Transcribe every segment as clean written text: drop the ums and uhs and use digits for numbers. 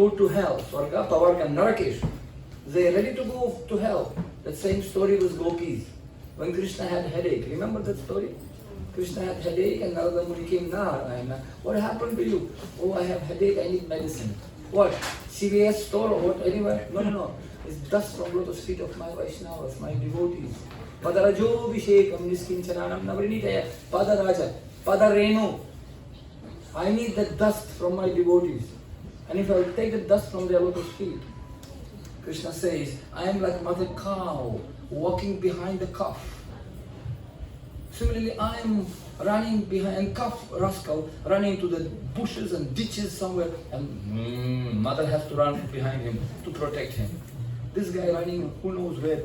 go to hell. Swarga, Pavarga, Narakesh. They are ready to go to hell. That same story was gopis. When Krishna had headache, remember that story? Krishna had headache and Narada Muni came, Narayana, what happened to you? Oh, I have headache, I need medicine. What? CVS store or what? Anywhere? No. It's dust from lotus feet of my Vaishnavas, my devotees. Padarajo Vishekam Niskinchananam Navrinitaya Padaraja Padarenu. I need the dust from my devotees. And if I will take the dust from their lotus feet, Krishna says, I am like mother cow walking behind the calf. Similarly, I am running behind calf rascal, running to the bushes and ditches somewhere, and mother has to run behind him to protect him. This guy running, who knows where.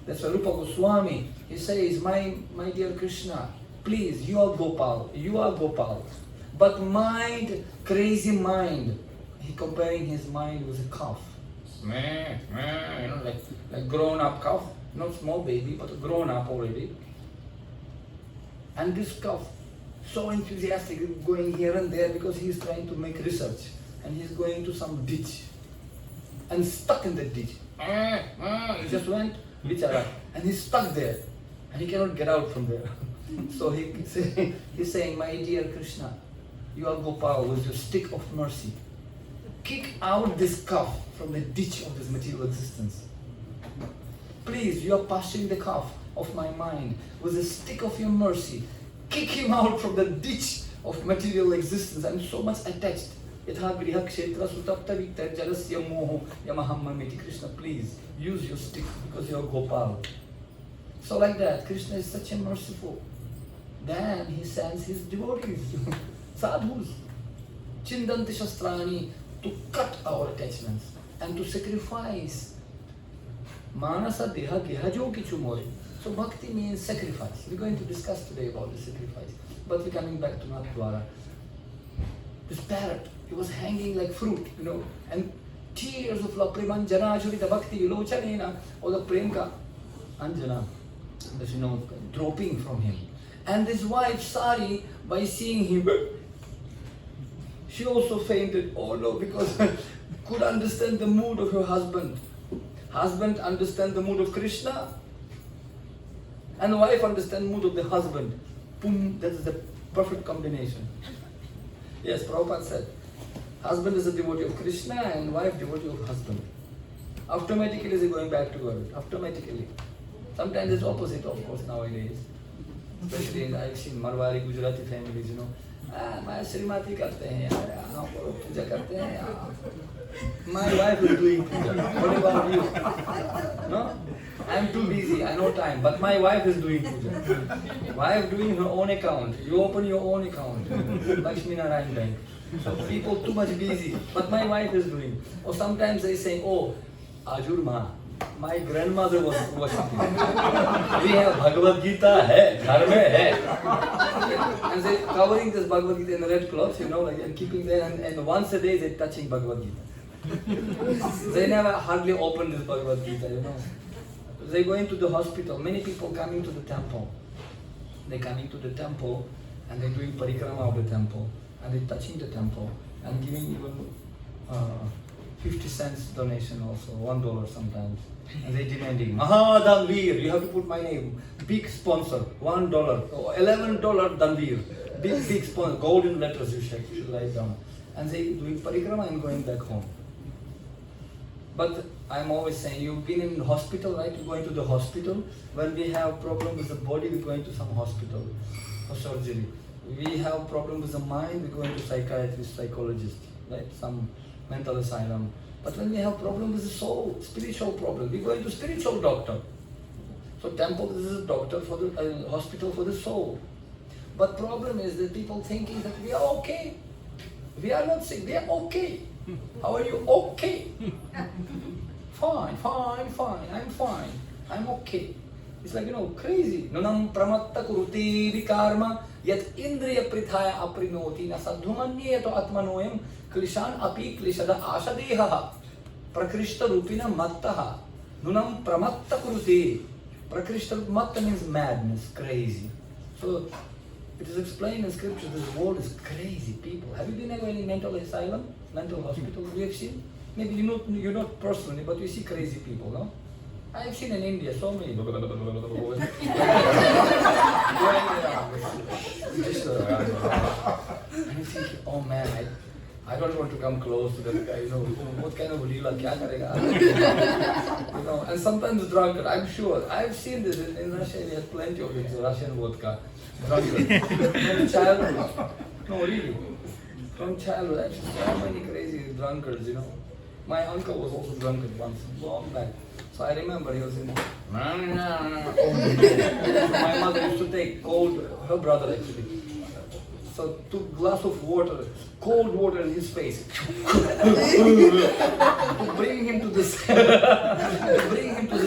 That's why Rupa Goswami, he says, my dear Krishna, please, you are Gopal. But mind, crazy mind, he comparing his mind with a calf. Like grown up calf, not small baby, but a grown up already. And this calf, so enthusiastic, going here and there because he is trying to make research. And he is going to some ditch. And stuck in the ditch. He just went, bichara, and he's stuck there. And he cannot get out from there. So he's saying, my dear Krishna, you are Gopal with your stick of mercy. Kick out this calf from the ditch of this material existence. Please, you are pasturing the calf of my mind with the stick of your mercy. Kick him out from the ditch of material existence. I'm so much attached. Yatha griha kshetra sutapta vikta jalasya moho yamahammamiti. Krishna, please use your stick because you are Gopal. So like that, Krishna is such a merciful. Then he sends his devotees, sadhus, chindanti shastrani, to cut our attachments and to sacrifice. Manasa deha gehajo kichu more. So bhakti means sacrifice. We're going to discuss today about the sacrifice. But we're coming back to Nathdwara. This parrot, he was hanging like fruit, and tears of love, premanjana shurita bhakti vilochanena, or the premka, anjana, dropping from him. And his wife Sari, by seeing him, she also fainted. Oh no, because could understand the mood of her husband. Husband understand the mood of Krishna, and wife understand the mood of the husband. Boom, that is the perfect combination. Yes, Prabhupada said, husband is a devotee of Krishna and wife devotee of husband. Automatically they're going back to God. Automatically. Sometimes it's opposite, of course, nowadays. Especially I've seen Marwari, Gujarati families, my Srimati karte hain yaar, puja karte hain yaar. My wife is doing puja. What about you? No? I'm too busy, I know time, but my wife is doing puja. Wife doing her own account. You open your own account. Lakshmi Narayan Bank. So people too much busy, but my wife is doing. Or sometimes they say, oh, Ajur Ma, my grandmother was worshipping. We have Bhagavad Gita, hai, ghar mein hai. And they covering this Bhagavad Gita in red cloth, and keeping there, and once a day they're touching Bhagavad Gita. They never hardly open this Bhagavad Gita, They go into the hospital. Many people coming to the temple. They coming to the temple and they're doing parikrama of the temple. And they're touching the temple and giving even 50 cents donation also, $1 sometimes. And they're demanding, Danveer, you have to put my name. Big sponsor, $1, or $11 Danveer. Big sponsor, golden letters you should write down. And they doing parikrama and going back home. But I'm always saying, you've been in the hospital, right? You're going to the hospital. When we have problem with the body, we're going to some hospital for surgery. We have problem with the mind, we're going to psychiatrist, psychologist, right? Some mental asylum. But when we have problem with the soul, spiritual problem, we're going to spiritual doctor. So temple is a doctor for the hospital for the soul. But problem is that people thinking that we are okay. We are not sick, we are okay. How are you? Okay. Fine. I'm fine. I'm okay. It's like, crazy. Nunam pramatta kuruti vikarma yat indriya prithaya aprinoti na sadhumanyeto atmanoyam klishan api klishada ashadeha prakrishta rupina mattaha. Nunam pramatta kuruti. Prakrishta matta means madness, crazy. So it is explained in scripture, this world is crazy people. Have you been ever in any mental asylum, mental hospital? We have seen maybe you're not personally, but you see crazy people, no? I've seen in India so many. And you think, oh man, I don't want to come close to that guy. You know, what kind of leela kya karega? You know, and sometimes drunkard. I'm sure I've seen this in Russia. We had plenty of it. Russian vodka, drunkard. From childhood. No, really. From childhood, I've seen so many crazy drunkards. You know, my uncle was also drunkard once, long back. So I remember he was in. So my mother used to take cold. Her brother actually. So took glass of water, cold water in his face, to bring him to the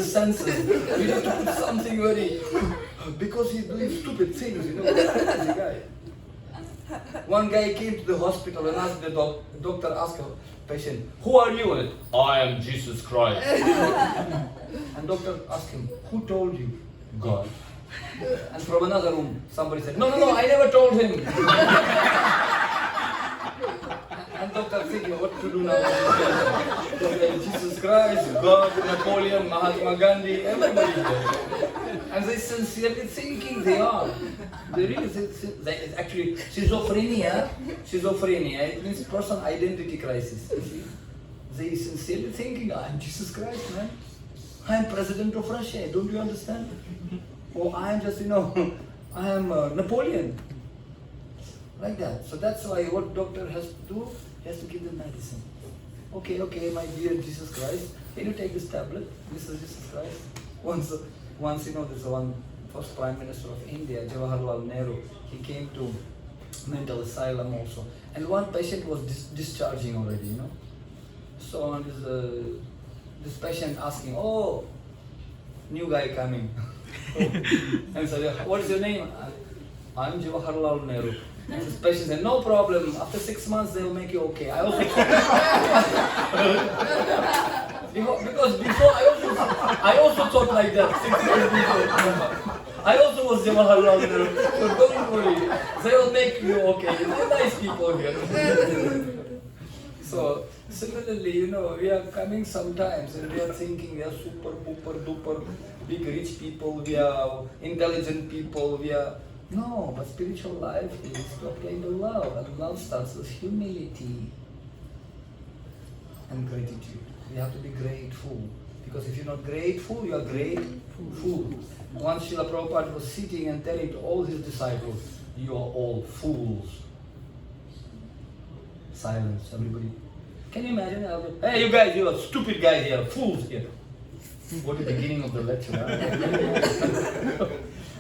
senses. We have to put something very, because he's doing stupid things, you know. Crazy guy. One guy came to the hospital and asked the doctor asked the patient, "Who are you?" And "I am Jesus Christ." And doctor asked him, "Who told you?" "God." And from another room, somebody said, no, I never told him. And doctor thinking, what to do now? Jesus Christ, God, Napoleon, Mahatma Gandhi, everybody there. And they sincerely thinking they are. They really they actually, schizophrenia, it means person identity crisis. You see? They sincerely thinking, I'm Jesus Christ, man. I'm president of Russia, don't you understand? Or I am just, I am Napoleon. Like that. So that's why what doctor has to do, he has to give them medicine. Okay, my dear Jesus Christ, can you take this tablet? This is Jesus Christ. Once, there's one first Prime Minister of India, Jawaharlal Nehru, he came to mental asylum also. And one patient was discharging already, So this patient asking, oh, new guy coming. And so, what is your name? I'm Jawaharlal Nehru. And this patient said, no problem, after 6 months they will make you okay. I also because before I also thought like that 6 months before. I also was Jawaharlal Nehru. So don't worry, they will make you okay. They're nice people here. So similarly, we are coming sometimes and we are thinking we are super, duper, big rich people, we are intelligent people, no, but spiritual life is to obtain the love, and love starts with humility and gratitude. We have to be grateful, because if you're not grateful, you are grateful. Once Srila Prabhupada was sitting and telling to all his disciples, you are all fools. Silence, everybody. Can you imagine? Hey, you guys, you are stupid guys here, fools here. What the beginning of the lecture?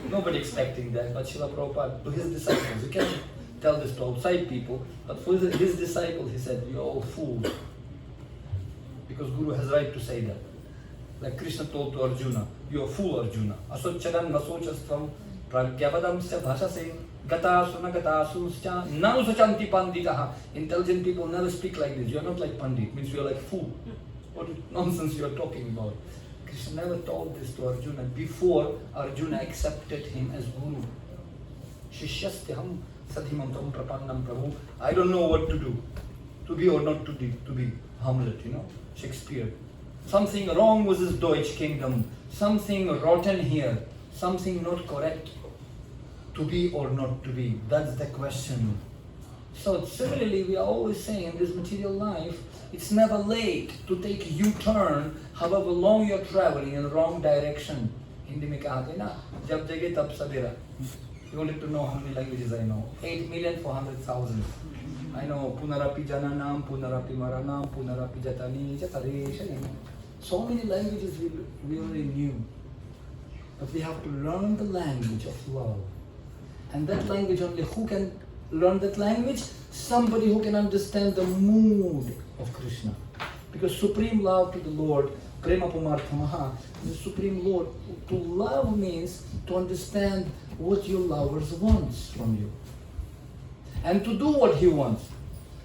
Nobody expecting that, but Srila Prabhupada, to his disciples, you can't tell this to outside people, but for his disciples, he said, you're all fools. Because Guru has right to say that. Like Krishna told to Arjuna, you're a fool, Arjuna. Asocchagan nasochastvam pragyavadam se bhashase gata sunagata sunscha nanusachanti panditaha. Intelligent people never speak like this. You're not like Pandit, means you're like fool. What nonsense you're talking about. Krishna never told this to Arjuna before Arjuna accepted him as Guru. Shishyastiham sadhimam tam prapannam prabhu. I don't know what to do. To be or not to be Hamlet, Shakespeare. Something wrong with this Deutsche kingdom. Something rotten here. Something not correct. To be or not to be. That's the question. So similarly, we are always saying in this material life, it's never late to take a U-turn, however long you're traveling in the wrong direction. Hindi mein kaha hai na, jab jage tab sabera. You wanted to know how many languages I know. 8,400,000. I know Punarapi Jananam, Punarapi Maranam, Punarapi Jatani, Jataresha. So many languages we already knew. But we have to learn the language of love. And that language only, who can learn that language? Somebody who can understand the mood of Krishna. Because supreme love to the Lord, Prema Pumarthamaha, the supreme Lord, to love means to understand what your lover wants from you. And to do what he wants,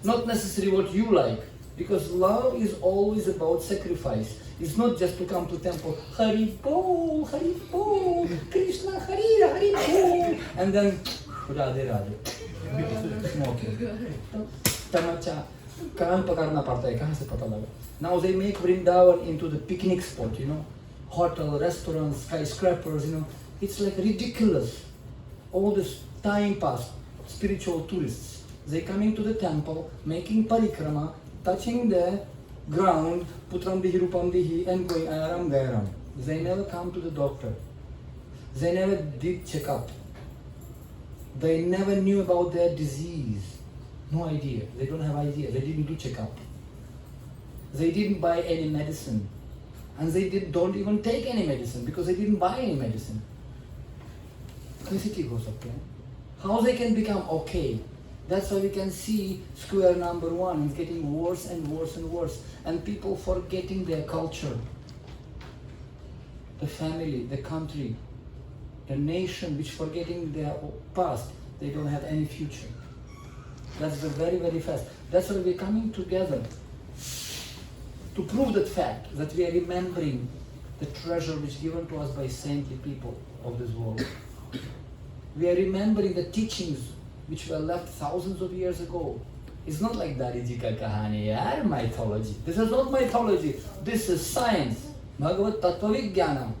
not necessarily what you like. Because love is always about sacrifice. It's not just to come to temple, Hari Bol, Krishna Hari Bol, and then Radhe Radhe, smoking, tamacha, कान पकड़ना पड़ता है, कहाँ से पता लगा? Now they make Vrindavan into the picnic spot, you know, hotel, restaurants, skyscrapers, you know. It's like ridiculous. All this time pass, spiritual tourists. They coming to the temple, making parikrama, touching the ground, putram dihi, rupam dihi, and going ayaram gairam. They never come to the doctor. They never did checkup. They never knew about their disease. No idea. They don't have idea. They didn't do checkup. They didn't buy any medicine. And they don't even take any medicine because they didn't buy any medicine. How they can become okay? That's why we can see square number 1 is getting worse and worse and worse. And people forgetting their culture, the family, the country, the nation, which forgetting their past. They don't have any future. That's the very, very fast. That's why we're coming together to prove that fact, that we are remembering the treasure which is given to us by saintly people of this world. We are remembering the teachings which were left thousands of years ago. It's not like Dariji ka kahani, yaar, mythology. This is not mythology. This is science. Bhagavad Tattva Vijnanam.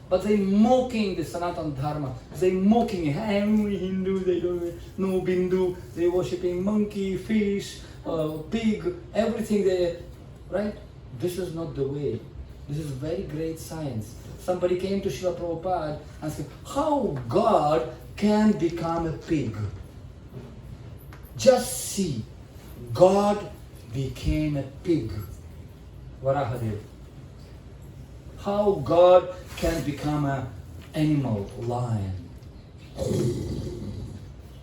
But they mocking the Sanatan Dharma. They mocking, hey, only Hindus, they don't know Bindu. They worshipping monkey, fish, pig, everything they, right? This is not the way. This is very great science. Somebody came to Srila Prabhupada and said, how God can become a pig? Just see, God became a pig. Varahadev. How God can become an animal, lion.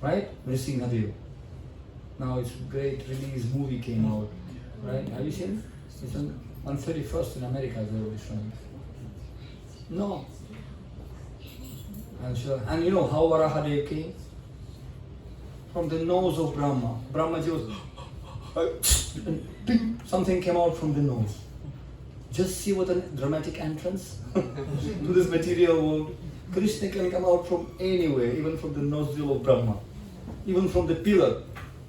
Right? Nrsimhadev. Now it's a great release movie came out. Right? Have you seen it? It's on 31st in America they will be showing. No. And you know how Varahadev came? From the nose of Brahma. Brahmaji was something came out from the nose. Just see what a dramatic entrance to this material world. Krishna can come out from anywhere, even from the nostril of Brahma, even from the pillar,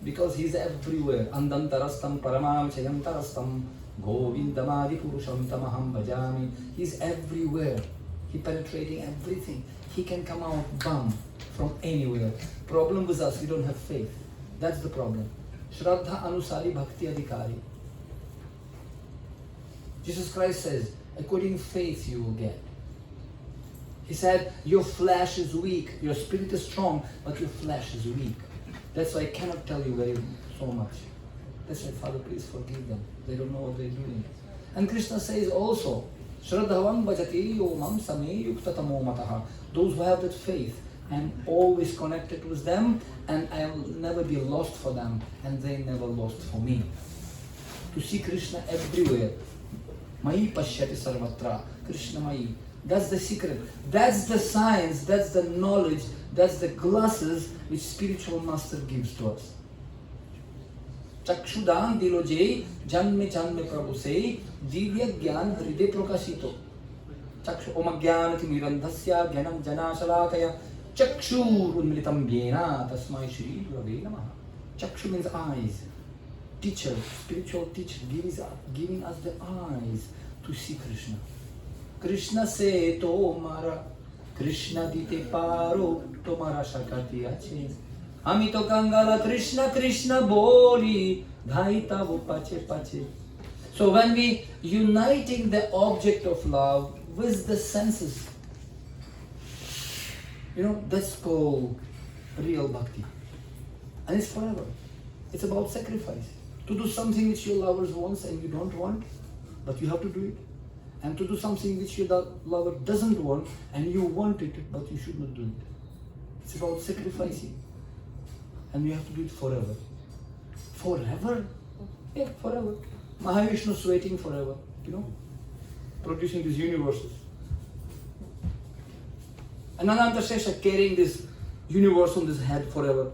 because he's everywhere. Andantarastam paramam chayantarastam govindamadi purusham tamaham bhajami. He's everywhere. He's penetrating everything. He can come out, bam, from anywhere. Problem with us, we don't have faith. That's the problem. Shraddha anusari bhakti adhikari. Jesus Christ says, according to faith you will get. He said, your flesh is weak, your spirit is strong, but your flesh is weak. That's why I cannot tell you so much. That's why, Father, please forgive them. They don't know what they're doing. And Krishna says also, Shraddhavam bhajati yomam same yuktatamo mataha. Those who have that faith, I'm always connected with them, and I'll never be lost for them, and they never lost for me. To see Krishna everywhere. Mai pashyati sarvatra, Krishna Mai. That's the secret. That's the science, that's the knowledge, that's the glasses which spiritual master gives to us. Chakshudan diloje janme janme prabhu se divya gyan hride prakashito. Chakshu om agyanati mirandhasya gyanam janashalakaya chakshur unmilitam yena tasmai shri gurave namaha. Chakshu means eyes. Teacher, spiritual teacher, giving us the eyes to see Krishna. Krishna se tomara, Krishna dite paro, tomara shakati ache. Ami to kangala Krishna, Krishna boli, dhaita vo pache pache. So when we uniting the object of love with the senses, that's called real bhakti. And it's forever. It's about sacrifice. To do something which your lover wants and you don't want, but you have to do it. And to do something which your lover doesn't want and you want it, but you should not do it. It's about sacrificing. And we have to do it forever. Forever? Yeah, forever. Mahavishnu is waiting forever, producing these universes. And Ananta Shesha carrying this universe on his head forever.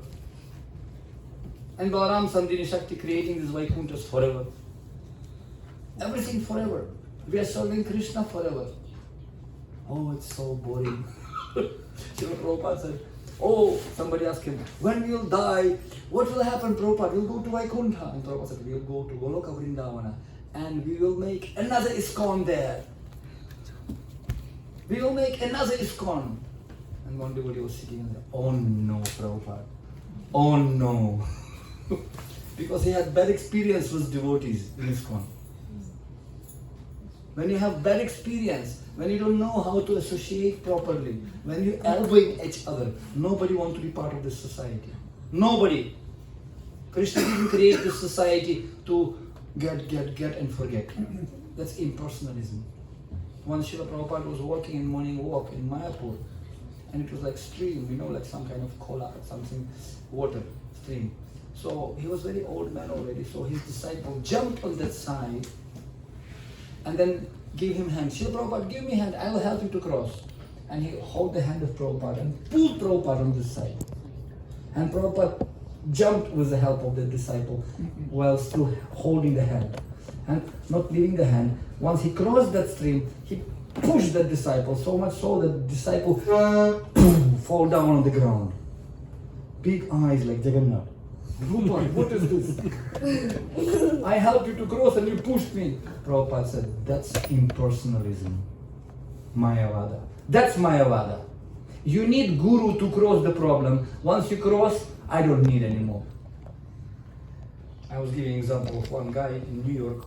And Balaram Sandini Shakti creating these Vaikunthas forever. Everything forever. We are serving Krishna forever. Oh, it's so boring. Prabhupada said, Oh, somebody asked him, when we'll die, what will happen, Prabhupada? We'll go to Vaikuntha. And Prabhupada said, we'll go to Goloka Vrindavana and we will make another ISKCON there. We will make another ISKCON. And one devotee was sitting and said, oh no, Prabhupada. Oh no. Because he had bad experience with devotees in ISKCON. When you have bad experience, when you don't know how to associate properly, when you're elbowing each other, nobody wants to be part of this society. Nobody. Krishna didn't create this society to get and forget. That's impersonalism. Once Srila Prabhupada was walking in morning walk in Mayapur, and it was like stream, like some kind of cola, something, water stream. So he was very old man already, so his disciple jumped on that side and then gave him hand. Srila Prabhupada, give me hand, I will help you to cross. And he held the hand of Prabhupada and pulled Prabhupada on this side. And Prabhupada jumped with the help of the disciple while still holding the hand. And not leaving the hand. Once he crossed that stream, he pushed that disciple so much so that the disciple fall down on the ground. Big eyes like Jagannath. Prabhupada, what is this? I helped you to cross and you pushed me. Prabhupada said, that's impersonalism. Mayavada. That's Mayavada. You need guru to cross the problem. Once you cross, I don't need anymore. I was giving an example of one guy in New York.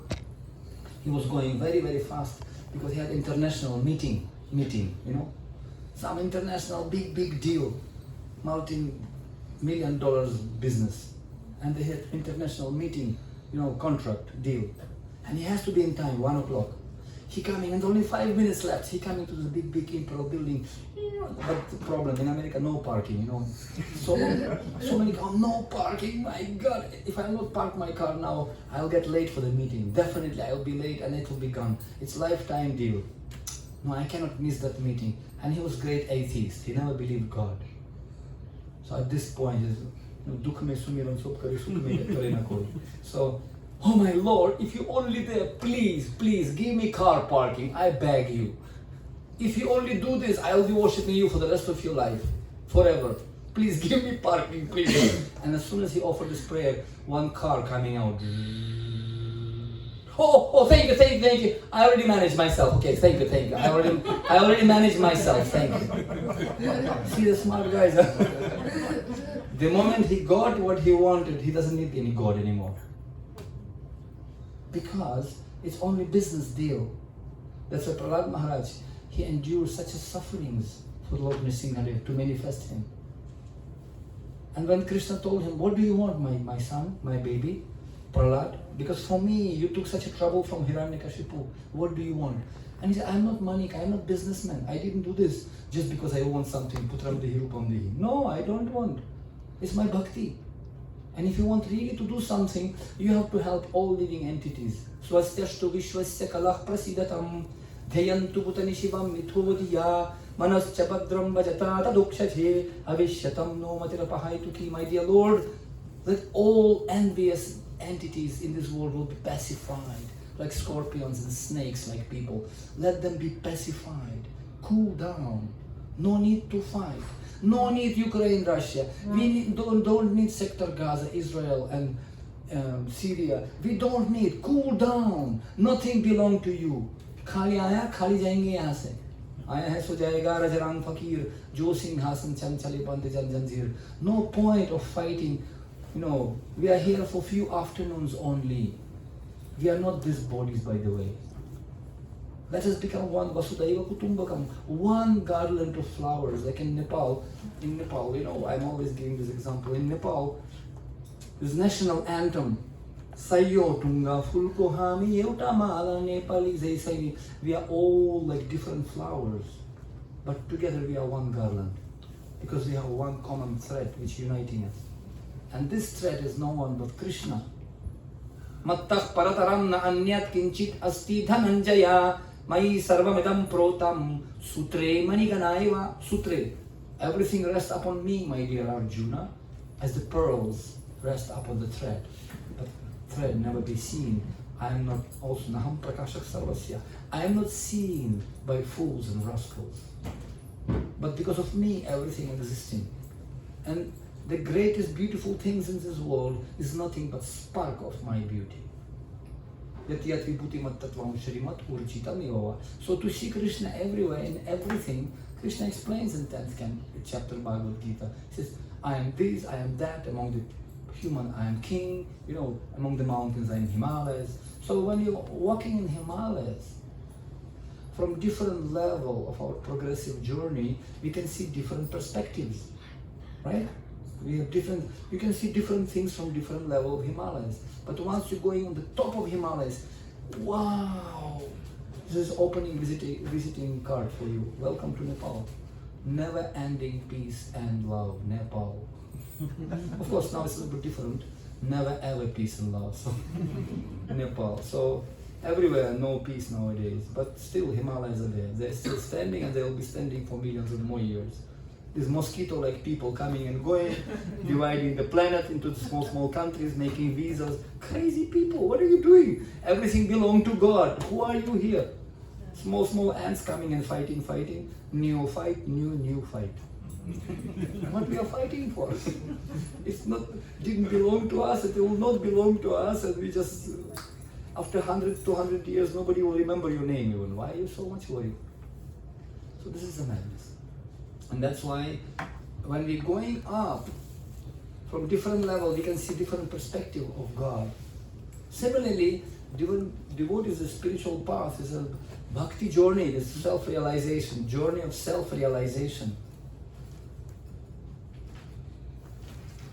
He was going very, very fast because he had international meeting, some international big deal, multi-million dollars business. And they had international meeting, contract deal. And he has to be in time, 1 o'clock. He coming and only 5 minutes left. He coming to the big imperial building. But the problem in America, no parking, So many cars, no parking, my God. If I not park my car now, I'll get late for the meeting. Definitely I'll be late and it will be gone. It's lifetime deal. No, I cannot miss that meeting. And he was great atheist. He never believed God. So at this point, so, oh my Lord, if you only there, please give me car parking, I beg you. If you only do this, I will be worshipping you for the rest of your life, forever. Please give me parking, please. And as soon as he offered this prayer, one car coming out. Oh, thank you. I already managed myself. Okay, thank you. I already managed myself, thank you. See the smart guys. The moment he got what he wanted, he doesn't need any God anymore. Because it's only business deal. That's why Prahlad Maharaj, he endured such sufferings for Lord Nrsimhadev to manifest him. And when Krishna told him, what do you want, my son, my baby, Prahlad? Because for me, you took such a trouble from Hiranyakashipu. What do you want? And he said, I'm not manik, I'm not businessman. I didn't do this just because I want something. Putram dehi rupam dehi. No, I don't want. It's my bhakti. And if you want really to do something, you have to help all living entities. Swastyashtu vishwasya kalah prasidatam dhayantu bhutani shivam mithodhiya manascha bhadram bhajata tadukshathe avishyatam no matirapahaytuki. My dear Lord, let all envious entities in this world will be pacified, like scorpions and snakes, like people. Let them be pacified. Cool down. No need to fight. No need Ukraine, Russia. We don't need sector Gaza, Israel and Syria. We don't need. Cool down. Nothing belongs to you. खाली आया खाली जाएंगे यहाँ से. आया है सो जाएगा रजरान फकीर जो सिंहासन चंचले बंद जन जंजीर. No point of fighting. We are here for few afternoons only. We are not these bodies, by the way. Let us become one Vasudhaiva Kutumbakam, one garland of flowers, like in Nepal. In Nepal, I'm always giving this example. In Nepal, this national anthem, Sayo Tunga Fulko Hami Euta Mala Nepali Zaisai. We are all like different flowers, but together we are one garland, because we have one common thread which uniting us. And this thread is no one but Krishna. Mattah parataram na anyat kinchit asti dhananjaya. Mai sarvamidam protam sutre maniganaiva sutre. Everything rests upon me, my dear Arjuna, as the pearls rest upon the thread. But thread never be seen. I am not also naham prakashak sarvasya. I am not seen by fools and rascals. But because of me, everything existing. And the greatest beautiful things in this world is nothing but spark of my beauty. So to see Krishna everywhere, in everything, Krishna explains in 10th chapter Bhagavad Gita. He says, I am this, I am that, among the human I am king, among the mountains I am Himalayas. So when you're walking in Himalayas, from different level of our progressive journey, we can see different perspectives, right? We have you can see different things from different level of Himalayas. But once you're going on the top of Himalayas, wow! This is opening visiting card for you. Welcome to Nepal. Never ending peace and love, Nepal. Of course, now it's a little bit different. Never ever peace and love, so Nepal. So everywhere, no peace nowadays. But still, Himalayas are there. They're still standing, and they'll be standing for millions of more years. These mosquito-like people coming and going, dividing the planet into small countries, making visas. Crazy people, what are you doing? Everything belongs to God. Who are you here? Small ants coming and fighting. New fight, new fight. What we are fighting for? Didn't belong to us, it will not belong to us, and we just, after 100, 200 years, nobody will remember your name even. Why are you so much worried? So this is the madness. And that's why when we're going up from different levels, we can see different perspective of God. Similarly, devotees, the spiritual path is a bhakti journey, this self-realization, journey of self-realization.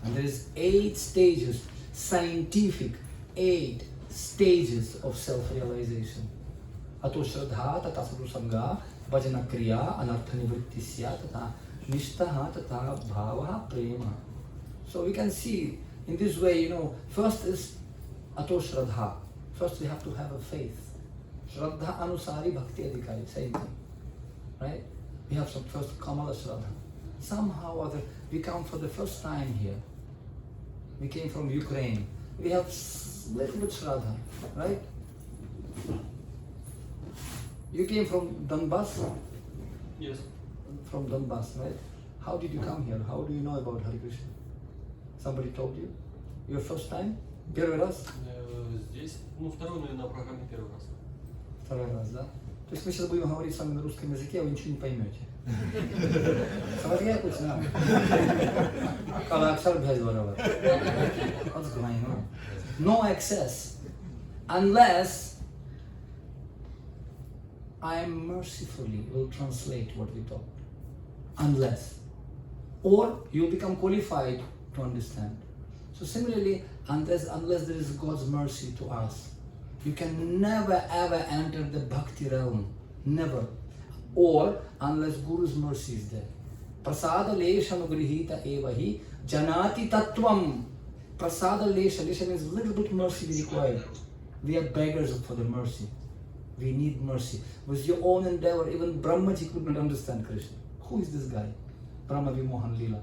And there is 8 stages, scientific 8 stages of self-realization. Ato shraddha tata sadhusanga bhajana kriya anartha nivrittisya tata nishtaha tata bhavaha prema. So we can see in this way, first is ato shraddha. First we have to have a faith. Shraddha anusari bhakti adhikari, same thing. Right? We have some first kamala shraddha. Somehow or other, we come for the first time here. We came from Ukraine. We have little bit shraddha, right? You came from Donbass? Yes. From Donbass, right? How did you come here? How do you know about Hare Krishna? Somebody told you? Your first time? Первый раз? Здесь, второй, наверное, на программе первый раз. Второй раз, да? То есть мы сейчас будем говорить с вами на русском языке, а вы ничего не поймете. Смотри, what's going on? No access unless I mercifully will translate what we talk. Unless. Or you become qualified to understand. So similarly, unless there is God's mercy to us, you can never ever enter the bhakti realm. Never. Or unless Guru's mercy is there. Prasada lesha nugrihita evahi janati tattvam. Prasada lesha means a little bit mercy we require. We are beggars for the mercy. We need mercy. With your own endeavor, even Brahmaji could not understand Krishna. Who is this guy? Brahma Vimohan Lila.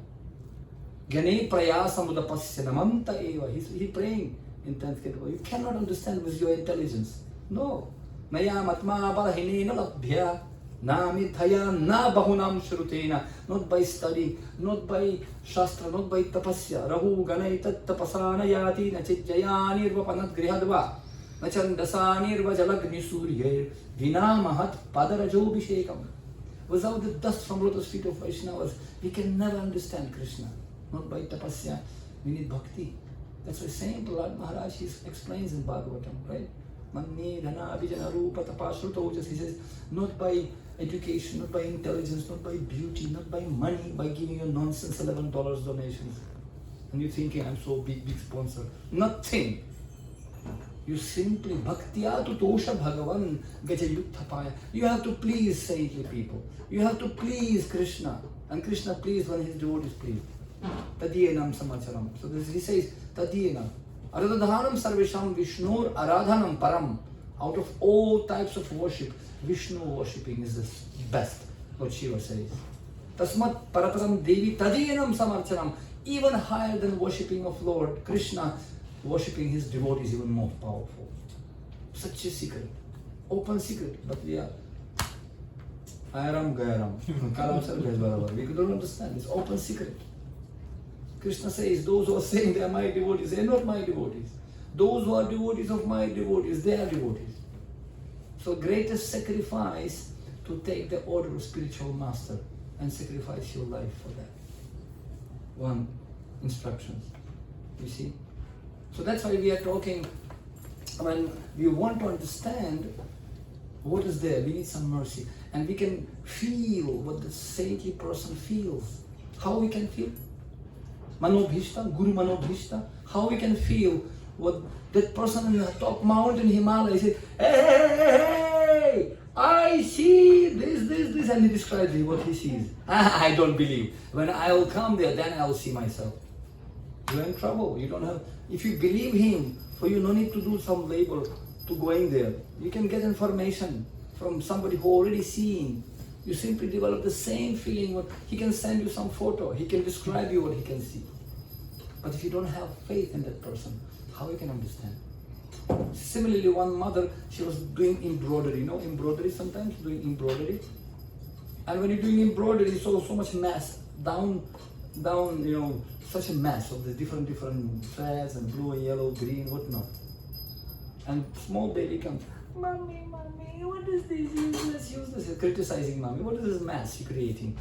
Gyane prayasa mudapasya namanta eva. He's praying in 10th category. You cannot understand with your intelligence. No. Maya matma balahinena labhya. Namithaya na bahunam shrutena. Not by study, not by shastra, not by tapasya. Rahu ganai tat tapasana yati nachijayani rvapanat grihadva. Nachandasanirva jalagni surye vinamahat padarajobhishekam. Without the dust from lotus feet of Vaishnavas, we can never understand Krishna. Not by tapasya, we need bhakti. That's why Saint Prahlad Maharaj explains in Bhagavatam, right? Manni dhana abhijana rupa tapashruta. He says, not by education, not by intelligence, not by beauty, not by money, by giving you nonsense $11 donations. And you're thinking, I'm so big sponsor. Nothing. You simply bhaktiyatu tosha bhagavan gajayuttapaya. You have to please saintly people. You have to please Krishna. And Krishna pleased when his devotees pleased. Tadiyenam samacharam. So this he says, Tadiyenam. Aradhanam sarvesham Vishnur aradhanam param. Out of all types of worship, Vishnu worshipping is the best. Lord Shiva says. Tasmat parataram devi tadiyenam samarchanam. Even higher than worshipping of Lord Krishna, worshipping his devotees even more powerful. Such a secret. Open secret. But we are Ayaram Gayaram. We don't understand. It's open secret. Krishna says, those who are saying they are my devotees, they are not my devotees. Those who are devotees of my devotees, they are devotees. So greatest sacrifice to take the order of spiritual master and sacrifice your life for that. One instructions. You see? So that's why we are talking, when we want to understand what is there, we need some mercy. And we can feel what the saintly person feels. How we can feel? Manobhishta, Guru Manobhishta. How we can feel what that person in the top mountain Himalaya says, hey, I see this, and he describes what he sees. I don't believe. When I will come there, then I will see myself. You're in trouble. You don't have. If you believe him, for you no need to do some labor to going there. You can get information from somebody who already seen. You simply develop the same feeling. What he can send you some photo. He can describe you what he can see. But if you don't have faith in that person, how you can understand? Similarly, one mother, she was doing embroidery. You know embroidery sometimes, doing embroidery. And when you're doing embroidery, so much mass, down, such a mass of the different threads and blue and yellow, green, whatnot. And small baby comes, mommy, what is this? Useless. You're criticizing mommy. What is this mass you're creating?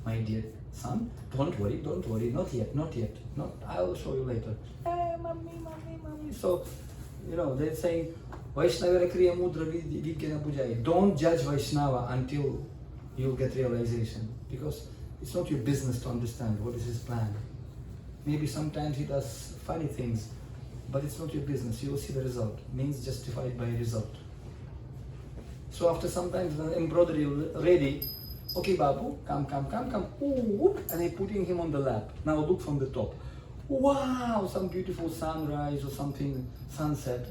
My dear son, don't worry, not yet. I will show you later. Hey, mommy. So, they're saying, Vaishnava Kriya Mudra Vigyana Pujai. Don't judge Vaishnava until you get realization. Because it's not your business to understand what is his plan. Maybe sometimes he does funny things, but it's not your business. You will see the result. Means justified by result. So after some time, the embroidery ready. Okay, Babu, come. Ooh, and I'm putting him on the lap. Now look from the top. Wow, some beautiful sunrise or something, sunset.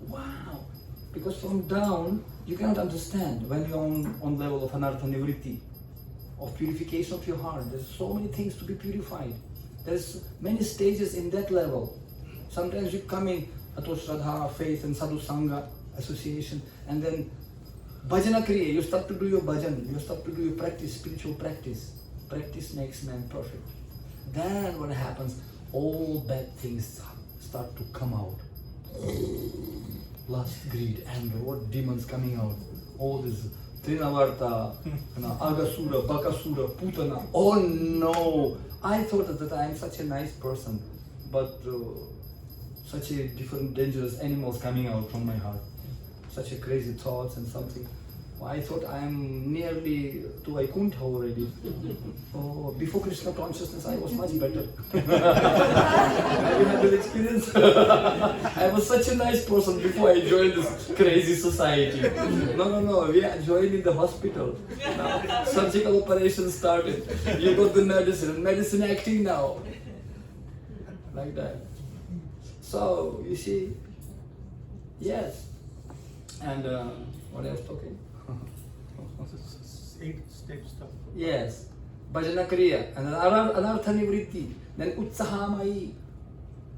Wow. Because from down, you cannot understand when you're on level of anartha nivritti, of purification of your heart. There's so many things to be purified. There's many stages in that level. Sometimes you come in Ato Shraddha, faith and Sadhu Sangha, association, and then bhajana kriya, you start to do your bhajan, you start to do your practice, spiritual practice. Practice makes man perfect. Then what happens? All bad things start to come out. Lust, greed, anger, what demons coming out? All this Trinavarta, Agasura, Bakasura, Putana. Oh no! I thought that I am such a nice person, but such a different dangerous animals coming out from my heart. Such a crazy thoughts and something. I thought I am nearly to Vaikuntha already. Oh, before Krishna consciousness, I was much better. Have you had that experience? I was such a nice person before I joined this crazy society. No, we are joined in the hospital. Now, surgical operation started. You got the medicine acting now. Like that. So, you see, yes. And what else talking? 8 steps. Yes. Bhajana Kriya. And Anartha Nivritti. Then Utsahamai.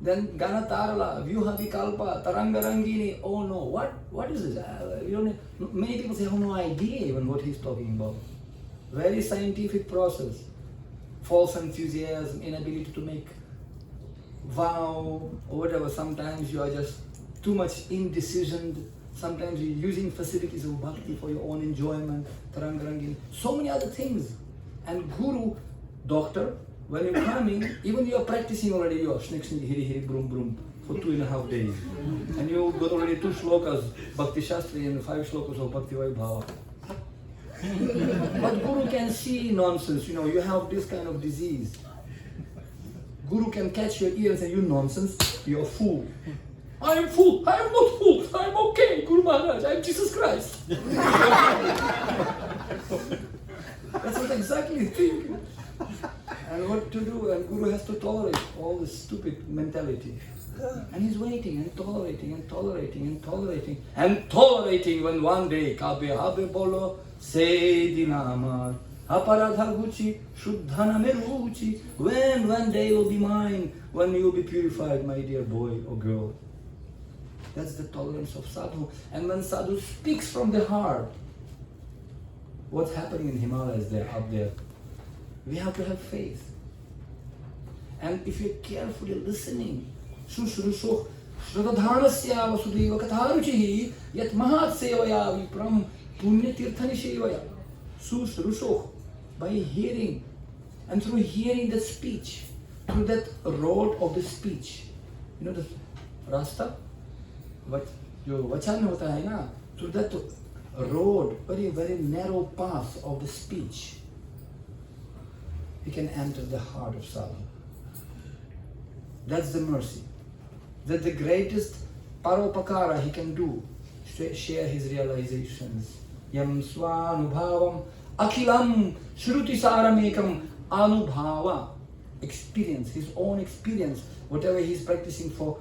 Then Ganatarala, Vyuha Vikalpa, Taranga Rangini. Oh no, what is this? Many people say, have no idea even what he's talking about. Very scientific process. False enthusiasm, inability to make vow or whatever. Sometimes you are just too much indecision. Sometimes you're using facilities of bhakti for your own enjoyment, tarangarangin, so many other things. And Guru, doctor, when you're coming, even you're practicing already, you're shnik hiri hiri brum brum for 2.5 days. And you got already 2 shlokas, Bhakti Shastri and 5 shlokas of Bhakti Vaibhava. But Guru can see nonsense, you have this kind of disease. Guru can catch your ear and say, you nonsense, you're a fool. I am fool. I am not fool. I am okay, Guru Maharaj. I am Jesus Christ. That's what exactly thinking. And what to do? And Guru has to tolerate all this stupid mentality. And he's waiting and tolerating when one day Kabe Habe Bolo Se Dinamar Aparadha Gucci Shuddhana Meruchi. When one day will be mine, when you will be purified, my dear boy or girl. That's the tolerance of sadhu. And when sadhu speaks from the heart, what's happening in Himalayas there, up there? We have to have faith. And if you're carefully listening, Shushrusho Shradadhanasya Vasudeva Katharuchihi Yat Mahatsevaya Vipram Punya Tirthanishevaya. Shushrusho, by hearing, and through hearing the speech, through that road of the speech, you know the rasta, what your vachan hota hai na, through that road, very very narrow path of the speech, he can enter the heart of sadhu. That's the mercy. That's the greatest paropakara he can do, share his realizations. Yam swanubhavam akhilam shruti saramekam anubhava. Experience, his own experience, whatever he's practicing for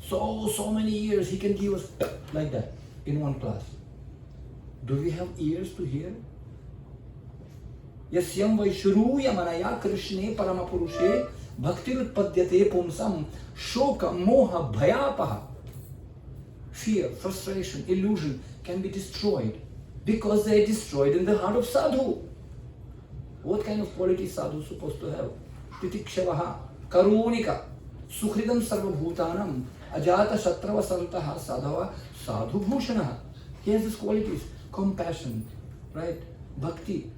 so many years, he can give us like that in one class. Do we have ears to hear? Yasyam vaishruya manaya krishne paramapurushe bhaktirutpadyate pumsam shoka moha bhayapaha. Fear, frustration, illusion can be destroyed because they are destroyed in the heart of sadhu. What kind of quality sadhu is supposed to have? Titikshavaha, karunika, sukhridam sarvabhutanam, ajata shatrava santaha sadhava sadhu bhushanaha. He has these qualities: compassion, right? Bhakti,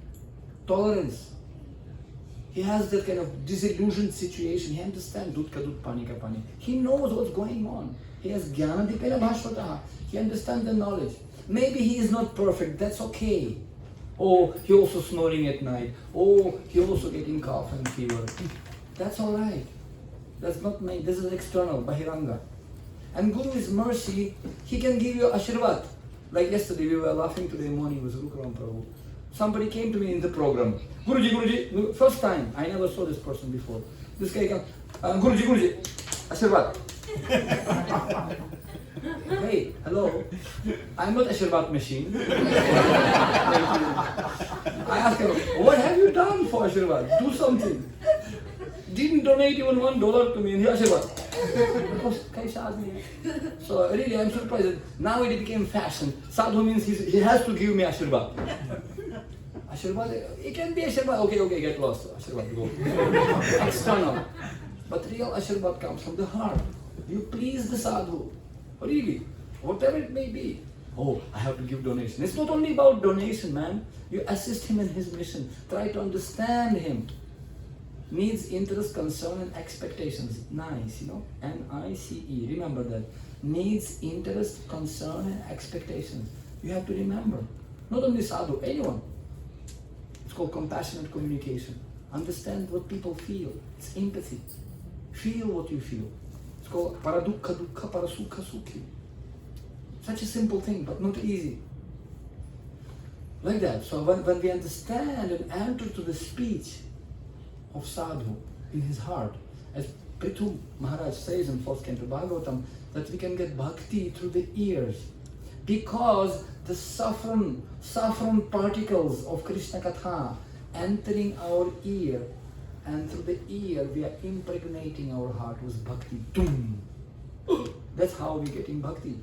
tolerance. He has that kind of disillusioned situation. He understands dud ka dud, pani ka pani. He knows what's going on. He has jnana dipena bhashvataha. He understands the knowledge. Maybe he is not perfect, that's okay. Oh, he also snoring at night. Oh, he also getting cough and fever. That's all right. That's not me. This is external, bahiranga. And Guru is mercy. He can give you ashirvat. Like yesterday, we were laughing today morning with Rukuram Prabhu. Somebody came to me in the program. Guruji, first time. I never saw this person before. This guy came, Guruji, ashirvat. Hey, hello. I'm not a Ashirvat machine. I asked him, what have you done for Ashirvat? Do something. Didn't donate even $1 to me and he Ashirvat. So really I'm surprised that now it became fashion. Sadhu means he has to give me Ashirvat. Ashirvat, it can be Ashirvat. Okay, get lost. Ashirvat, go. External. But real Ashirvat comes from the heart. You please the sadhu. Really, whatever it may be. Oh, I have to give donation. It's not only about donation, man. You assist him in his mission. Try to understand him. Needs, interest, concern, and expectations. Nice, you know. N-I-C-E. Remember that. Needs, interest, concern, and expectations. You have to remember. Not only sadhu, anyone. It's called compassionate communication. Understand what people feel. It's empathy. Feel what you feel. It's called paradukha dukkha, parasukha sukhi. Such a simple thing, but not easy. Like that. So when we understand and enter to the speech of sadhu in his heart, as Prithu Maharaj says in 4th Canto Bhagavatam, that we can get bhakti through the ears. Because the saffron particles of Krishna Katha entering our ear, and through the ear we are impregnating our heart with bhakti. Boom. That's how we're getting bhakti.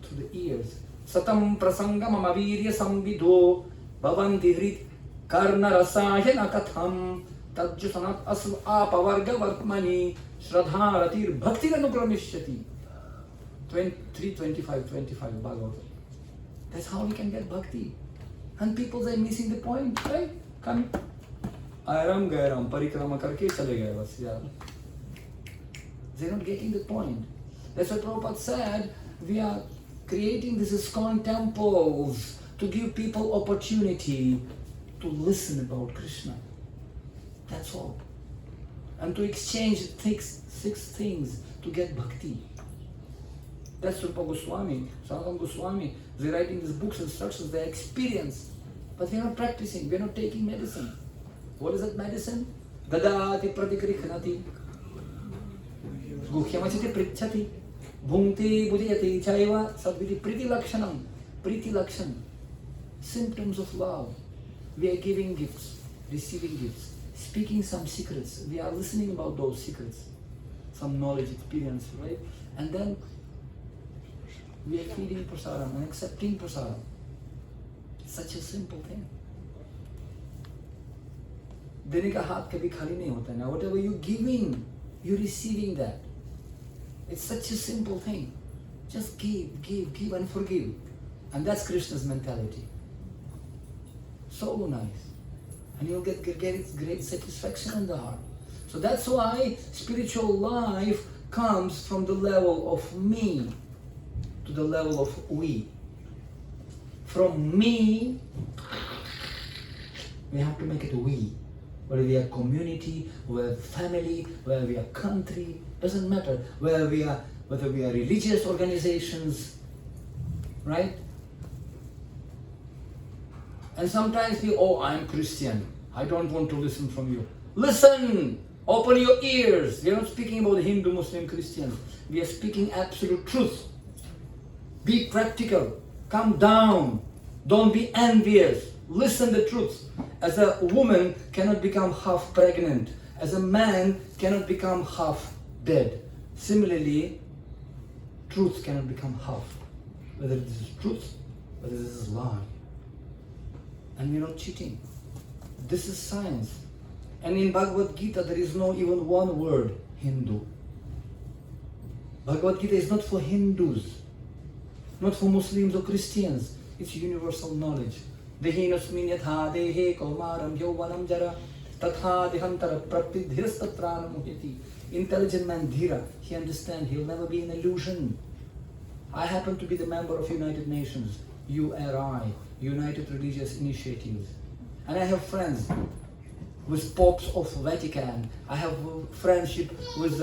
Through the ears. Satam prasangam amavirya samvidho bhavanti hrit karna rasayana katham tajjusanat asv apavarga vartmani shradharatir bhakti anukramishati. 3:25 Bhagavatam. That's how we can get bhakti. And people are missing the point, right? Come. Airam gairam parikrama karke chale gaye bas yaar. They're not getting the point. That's why Prabhupada said we are creating these ISKCON temples to give people opportunity to listen about Krishna. That's all. And to exchange six things to get bhakti. That's Rupa Goswami, Sanatana Goswami. They're writing these books, instructions, their experience. But they're not practicing, we're not taking medicine. What is that medicine? Dadati pratikrihnati. Guhyamachiti prichati. Bhunti budhyati chaiva sadviti priti lakshanam. Priti lakshan. Symptoms of love. We are giving gifts, receiving gifts, speaking some secrets. We are listening about those secrets. Some knowledge, experience, right? And then we are feeding prasadam and accepting prasadam. Such a simple thing. देने का हाथ कभी खाली नहीं होता ना. Whatever you're giving, you're receiving that. It's such a simple thing. Just give and forgive. And that's Krishna's mentality. So nice. And you'll get great satisfaction in the heart. So that's why spiritual life comes from the level of me to the level of we. From me, we have to make it we. Whether we are community, whether family, whether we are country, doesn't matter. Whether we are religious organizations, right? And sometimes we, I'm Christian. I don't want to listen from you. Listen! Open your ears. We are not speaking about Hindu, Muslim, Christians. We are speaking absolute truth. Be practical. Come down. Don't be envious. Listen the truth. As a woman cannot become half pregnant. As a man cannot become half dead. Similarly, truth cannot become half. Whether this is truth, whether this is lie. And we're not cheating. This is science. And in Bhagavad Gita, there is no even one word, Hindu. Bhagavad Gita is not for Hindus, not for Muslims or Christians. It's universal knowledge. Dehinasmin yatha dehe kaumaram yauvanam jara tatha dehantara prapidhirastatranam muhyati. Intelligent man, Dhira, he understands, he'll never be an illusion. I happen to be the member of United Nations, URI, United Religious Initiatives. And I have friends with popes of Vatican. I have friendship with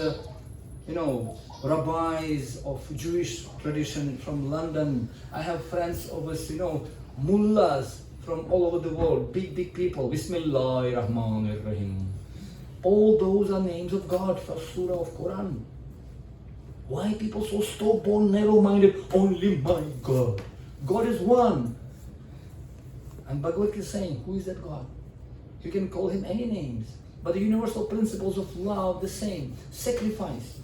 rabbis of Jewish tradition from London. I have friends with mullahs from all over the world, big people. Bismillahirrahmanirrahim. All those are names of God for Surah of Quran. Why people so stubborn, narrow-minded? Only my God. God is one. And Bhagavad Gita is saying, who is that God? You can call him any names, but the universal principles of love the same. Sacrifice.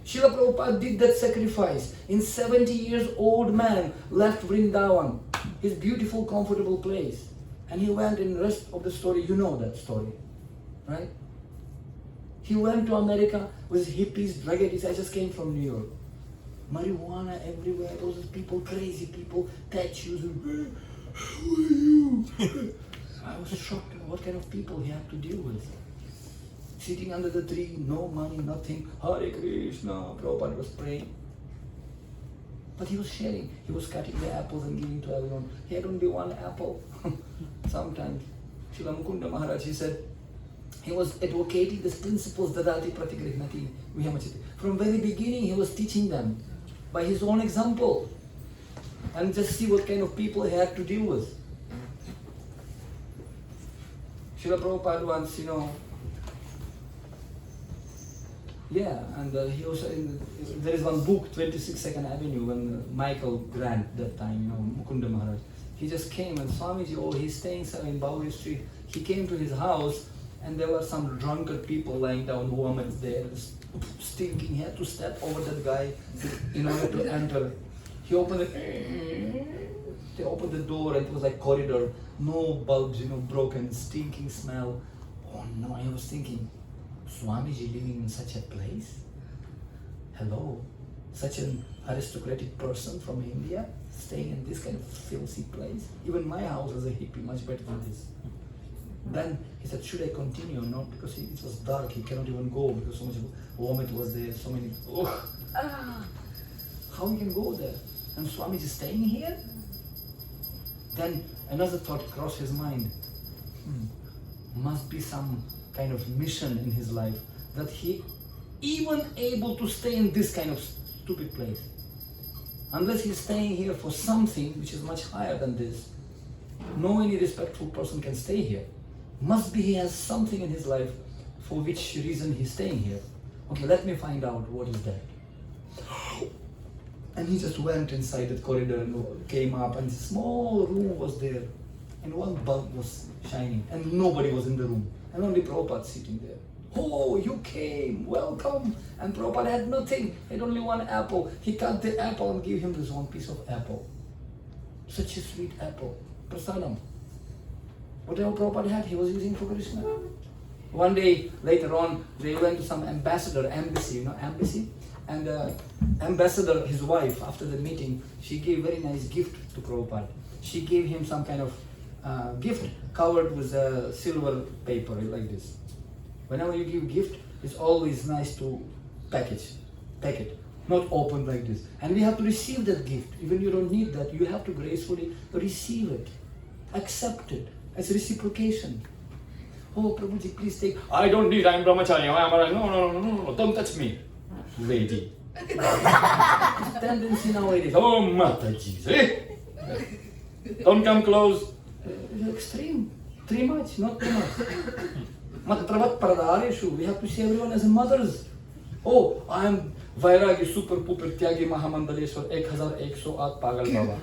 Srila Prabhupada did that sacrifice. In 70 years old man left Vrindavan, his beautiful, comfortable place. And he went in the rest of the story, you know that story, right? He went to America with hippies, drug addicts. I just came from New York. Marijuana everywhere, those people, crazy people, tattoos. Who are you? I was shocked at what kind of people he had to deal with. Sitting under the tree, no money, nothing. Hare Krishna, Prabhupada was praying. But he was sharing. He was cutting the apples and giving to everyone. He had only one apple. Sometimes. Srila Mukunda Maharaj, he said, he was advocating these principles, dadati pratigrihnati vihamachitti. From very beginning, he was teaching them by his own example. And just see what kind of people he had to deal with. Srila Prabhupada once, and he also, there is one book, 26 Second Avenue, when Michael Grant, that time, Mukunda Maharaj, he just came and Swamiji, he's staying in Bowery Street. He came to his house and there were some drunkard people lying down, women there, stinking. He had to step over that guy in order to enter. He opened it, they opened the door and it was like corridor, no bulbs, broken, stinking smell. Oh no, I was thinking, Swamiji living in such a place? Hello, such an aristocratic person from India staying in this kind of filthy place? Even my house was a hippie, much better than this. Then he said, should I continue or not? Because it was dark, he cannot even go because so much vomit was there, so many, how you can go there? And Swamiji is staying here? Then another thought crossed his mind. Must be some kind of mission in his life that he even able to stay in this kind of stupid place. Unless he's staying here for something which is much higher than this, no any respectful person can stay here. Must be he has something in his life for which reason he's staying here. Okay, let me find out what is that. And he just went inside that corridor and came up and a small room was there. And one bulb was shining and nobody was in the room. And only Prabhupada sitting there. Oh, you came, welcome. And Prabhupada had nothing, he had only one apple. He cut the apple and gave him this one piece of apple. Such a sweet apple, prasadam. Whatever Prabhupada had, he was using for Krishna. One day, later on, they went to some embassy, embassy? And ambassador, his wife, after the meeting, she gave very nice gift to Prabhupada. She gave him some kind of gift covered with silver paper like this. Whenever you give gift, it's always nice to pack it, not open like this. And we have to receive that gift. Even you don't need that, you have to gracefully receive it, accept it as reciprocation. Oh, Prabhuji, please take. I don't need, I'm brahmachari. No, don't touch me, lady. Tendency nowadays, oh Mataji, don't come close. Extreme, too much, not too much. Matravat Paradareshu, we have to see everyone as mothers. Oh, I am Vairagi Super Puper Tyagi Mahamandaleshwar 1108 Pagal Baba.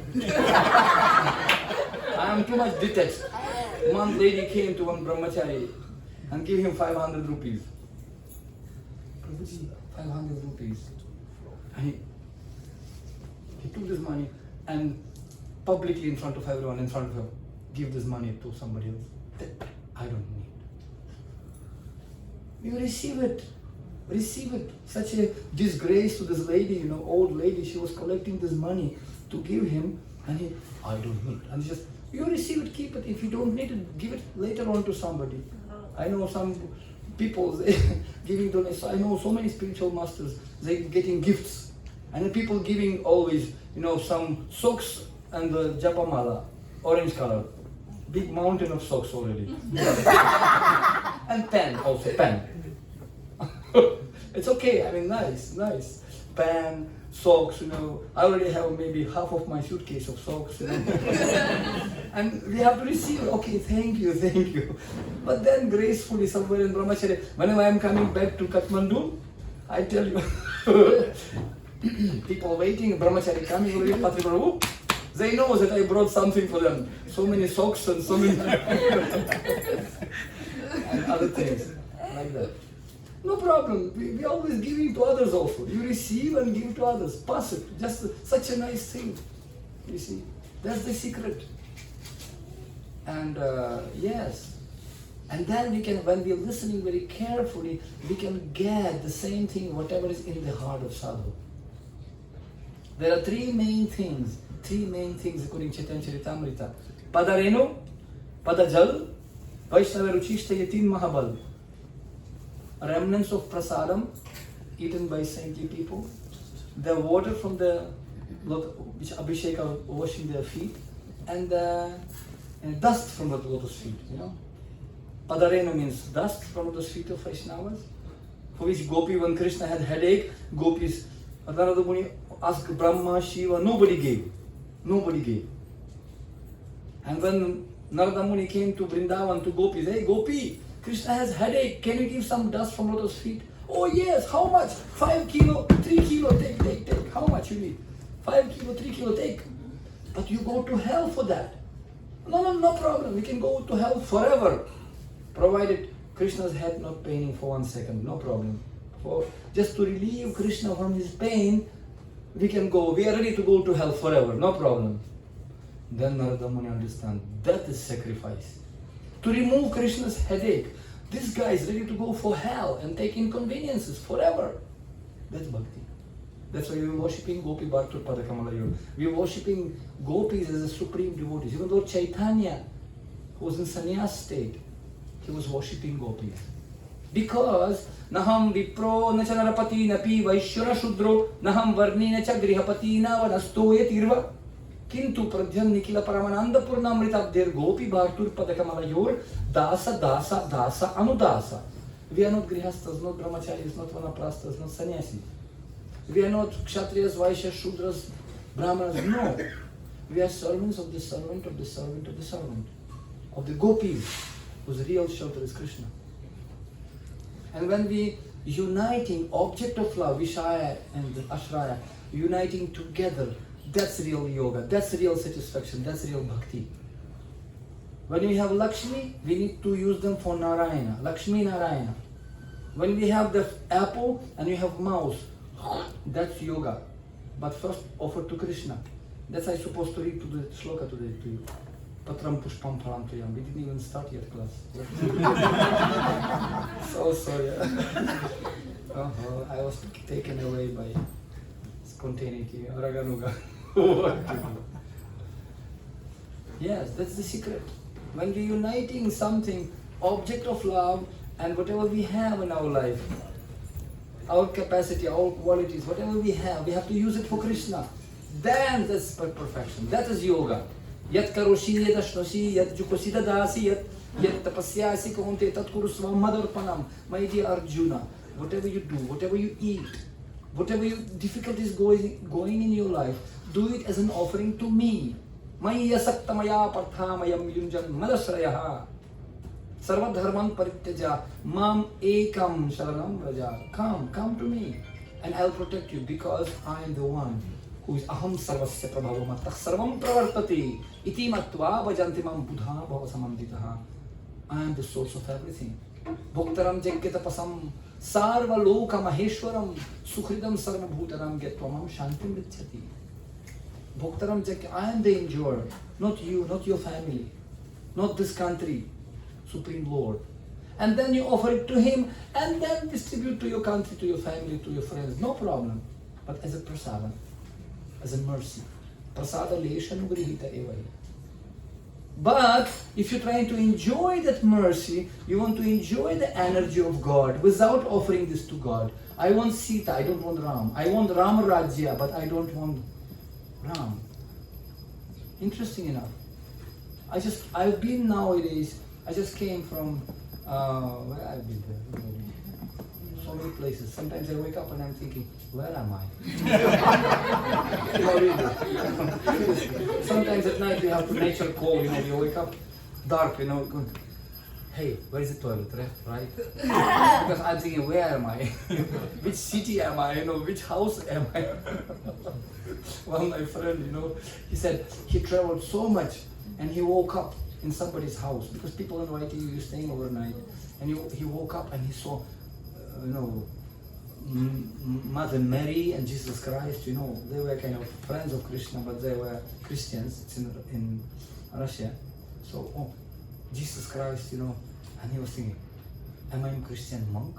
I am too much detached. One lady came to one brahmachari and gave him 500 rupees. Prabhuji, 500 rupees. And he took this money and publicly in front of everyone, in front of her, give this money to somebody else. That I don't need. You receive it. Receive it. Such a disgrace to this lady, old lady. She was collecting this money to give him, and he, I don't need. And he just, you receive it, keep it. If you don't need it, give it later on to somebody. I know some people giving donations. I know so many spiritual masters, they getting gifts. And the people giving always, some socks and the japamala, orange color. Big mountain of socks already. And pen also, pen. It's okay, nice. Pen, socks, I already have maybe half of my suitcase of socks, And we have to receive, okay, thank you. But then gracefully somewhere in Brahmacharya, whenever I am coming back to Kathmandu, I tell you, people waiting, Brahmachari coming already, Patri Prabhu, they know that I brought something for them. So many socks and so many and other things like that. No problem. We always giving to others also. You receive and give to others. Pass it. Just such a nice thing. You see, that's the secret. And yes, and then we can, when we are listening very carefully, we can get the same thing, whatever is in the heart of sadhu. There are three main things according to Chaitanya Charitamrita. Padarenu, Padajal, Vaishnava Ruchishta Yatin Mahabal. Remnants of prasadam eaten by saintly people. The water from the which Abhishek washing their feet, and dust from the lotus feet. Padarenu means dust from the feet of Vaishnavas. For which Gopi, when Krishna had headache, gopis, Narada Muni asked Brahma, Shiva, nobody gave. And when Narada Muni came to Vrindavan to gopis, hey Gopi, Krishna has headache, can you give some dust from lotus feet? Oh yes, how much? 5 kilo, 3 kilo, take. How much you need? 5 kilo, 3 kilo, take. But you go to hell for that. No problem, we can go to hell forever. Provided Krishna's head not paining for 1 second, no problem. For just to relieve Krishna from his pain, we are ready to go to hell forever, no problem. Then Narada Muni understand, that is sacrifice. To remove Krishna's headache, this guy is ready to go for hell and take inconveniences forever. That's bhakti. That's why we are worshipping Gopi Bhartur Padakamalaya. We are worshipping gopis as a supreme devotees. Even though Chaitanya, who was in sannyas state, he was worshipping gopis. Because naham vipro nacha narapati napi vaishyana shudro naham varni nacha grihapati na vanastoye tirva kintu pradhyan nikila paramananda purnamritabdher Gopi Bhartur Padakamalayur dasa anudasa. We are not grihastas, not brahmacharis, not vanaprastas, not sannyasis. We are not kshatriyas, vaishyas, shudras, brahmanas, no. We are servants of the servant of the servant of the servant. Of the gopis, whose real shelter is Krishna. And when we uniting object of love, Vishaya and Ashraya, uniting together, that's real yoga, that's real satisfaction, that's real bhakti. When we have Lakshmi, we need to use them for Narayana, Lakshmi Narayana. When we have the apple and we have mouse, that's yoga. But first offer to Krishna. That's I supposed to read to the shloka today to you. Patram pushpam phalam tuyam. We didn't even start yet class. So sorry. I was taken away by spontaneity. Raganuga. Yes, that's the secret. When we're uniting something, object of love, and whatever we have in our life, our capacity, our qualities, whatever we have to use it for Krishna. Then that's perfection. That is yoga. Yat karoshi, yat ashnoshi, yat jukosi dadasi, yat tapasyasi kaunte tat kurusvam madarpanam. My dear Arjuna, whatever you do, whatever you eat, whatever difficulties going in your life, do it as an offering to me. Maya saktamaya parthamayam yunjan madasrayaha. Sarvadharman parityaja mam ekam sharanam raja. Come to me and I'll protect you because I am the one who is aham sarvasya prabhavamatah sarvam pravartati iti matva vajanti mam buddha bhavasamanditaha. I am the source of everything. Bhoktaram jagyatapasam sarva loka maheshwaram sukhridam sarva bhutaram gyatvam shantim richati. Bhoktaram Jagya, I am the enjoyer, not you, not your family, not this country, Supreme Lord. And then you offer it to him and then distribute to your country, to your family, to your friends, no problem. But as a prasada, as a mercy. Prasada leshan grihita evai. But if you're trying to enjoy that mercy, you want to enjoy the energy of God without offering this to God. I want Sita, I don't want Ram. I want Ram Rajya, but I don't want Ram. Interesting enough. I've been nowadays, I just came from, where I've been there? So many places. Sometimes I wake up and I'm thinking, where am I? No, really. Sometimes at night we have to nature call, you wake up dark, going, hey, where is the toilet, right? Because I'm thinking, where am I? Which city am I? Which house am I? Well, my friend, he said he traveled so much and he woke up in somebody's house because people invited you staying overnight. And he woke up and he saw, Mother Mary and Jesus Christ, they were kind of friends of Krishna, but they were Christians. It's in Russia. So, Jesus Christ, and he was thinking, am I a Christian monk?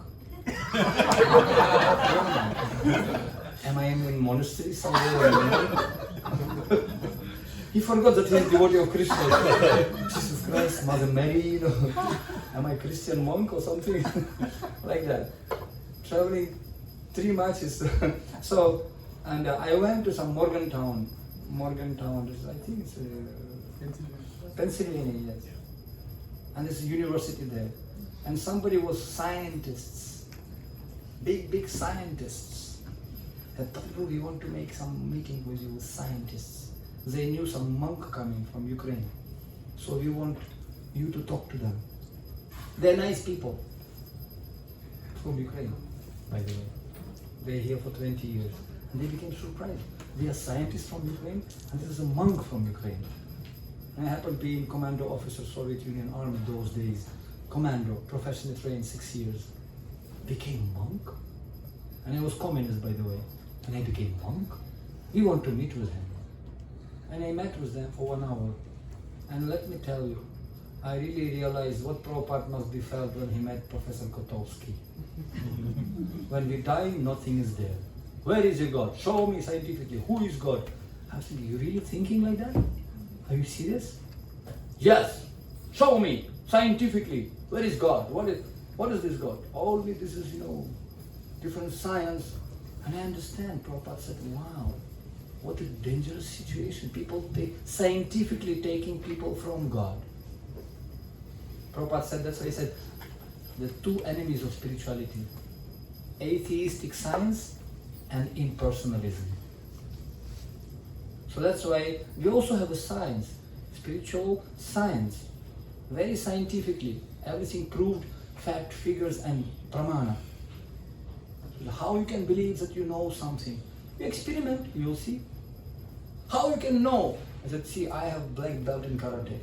Am I in monastery somewhere? He forgot that he is devotee of Krishna. Jesus Christ, Mother Mary, am I a Christian monk or something? Like that. Traveling 3 matches. So, and I went to some Morgantown, I think it's Pennsylvania, yes. And there's a university there. And somebody was scientists, big scientists. That we want to make some meeting with you, scientists. They knew some monk coming from Ukraine. So we want you to talk to them. They're nice people from Ukraine, by the way. They're here for 20 years. And they became surprised. We are scientists from Ukraine, and this is a monk from Ukraine. And I happened to be in commando officer, Soviet Union Army those days. Commando, professionally trained 6 years. Became monk? And I was communist, by the way. And I became monk? We want to meet with him. And I met with them for 1 hour. And let me tell you, I really realized what Prabhupada must be felt when he met Professor Kotowski. When we die, nothing is there. Where is your God? Show me scientifically. Who is God? I was thinking, you really thinking like that? Are you serious? Yes. Show me scientifically. Where is God? What is this God? Only this is, different science. And I understand. Prabhupada said, wow, what a dangerous situation. People scientifically taking people from God. Prabhupada said, that's why he said, the 2 enemies of spirituality. Atheistic science and impersonalism. So that's why we also have a science, spiritual science, very scientifically, everything proved, fact, figures and pramana. How you can believe that you know something? You experiment, you'll see. How you can know? I said, see, I have black belt in karate.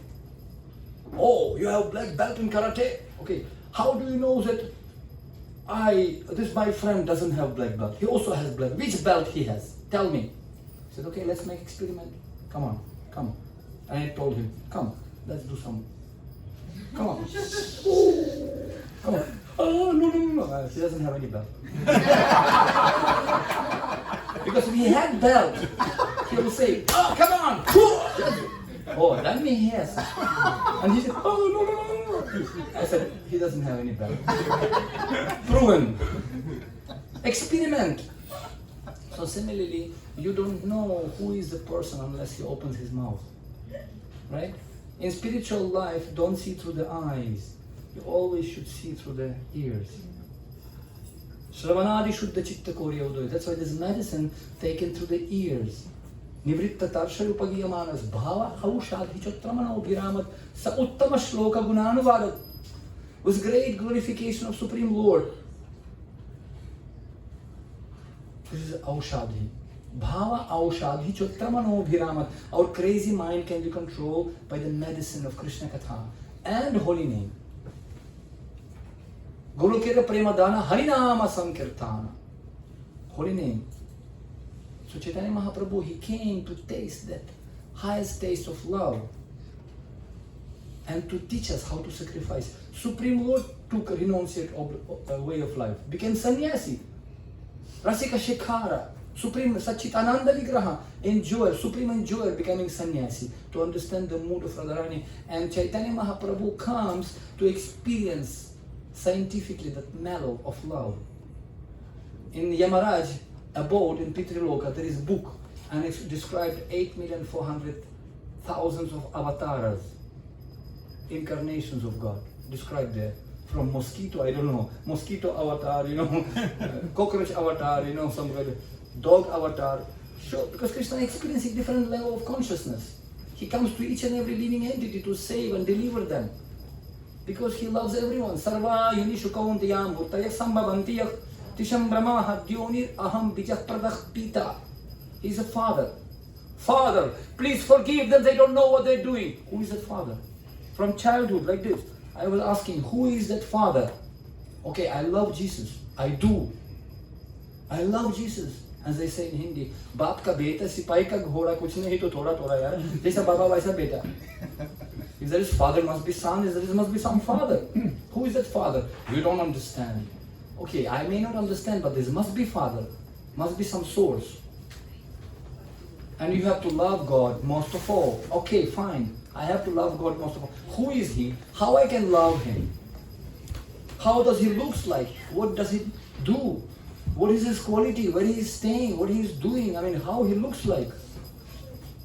Oh, you have black belt in karate? Okay, how do you know that my friend doesn't have black belt? He also has black. Which belt he has? Tell me. He said, okay, let's make experiment. Come on. And I told him, come. Let's do some. Come on. Come on. Oh, no. She doesn't have any belt. Because if he had belt, he would say, oh, come on. Oh, let me hear something. And he said, oh, no. I said, he doesn't have any belt. Proven. Experiment. So similarly, you don't know who is the person unless he opens his mouth. Right? In spiritual life, don't see through the eyes. You always should see through the ears. Shravanadi Shuddha Chitta Korya Udoy. That's why there's medicine taken through the ears. Nivritta Tarshayupagiyamanas Bhava Aushadhi Chotramano Bhiramat Sa Uttama Shloka Gunanuvadat. Was great glorification of Supreme Lord. This is Aushadhi. Bhava Aushadhi Chotramano Bhiramat. Our crazy mind can be controlled by the medicine of Krishna Katha and holy name. Golokera Premadana Harinama Sankirtana. Holy name. So Chaitanya Mahaprabhu, he came to taste that highest taste of love and to teach us how to sacrifice. Supreme Lord took a renunciate way of life, became sannyasi. Rasika Shekhara, Supreme Sachitananda Vigraha, enjoyer, supreme enjoyer, becoming sannyasi to understand the mood of Radharani. And Chaitanya Mahaprabhu comes to experience scientifically that mellow of love. In Yamaraj abode in Patri Loka, there is a book and it's described 8,400,000 of avatars, incarnations of God, described there. From mosquito, I don't know, mosquito avatar, cockroach avatar, some kind of dog avatar. Sure, because Krishna is experiencing different level of consciousness. He comes to each and every living entity to save and deliver them. Because he loves everyone. Sarva yunishu kauntiyam bhutaya sambhavantiyah tisham brahma hadyonir aham bijah pradah pita. He's a father. Father, please forgive them, they don't know what they're doing. Who is that father? From childhood, like this, I was asking, who is that father? Okay, I love Jesus. I do. I love Jesus. As they say in Hindi, Baap ka beta, sipai ka ghoda, kuch nahi to thoda thoda yaar. Jaisa baba waisa beta. If there is father, must be son. If there must be some father. Who is that father? You don't understand. Okay, I may not understand, but there must be father. Must be some source. And you have to love God most of all. Okay, fine. I have to love God most of all. Who is He? How I can love Him? How does He looks like? What does He do? What is His quality? Where He is staying? What He is doing? I mean, how He looks like?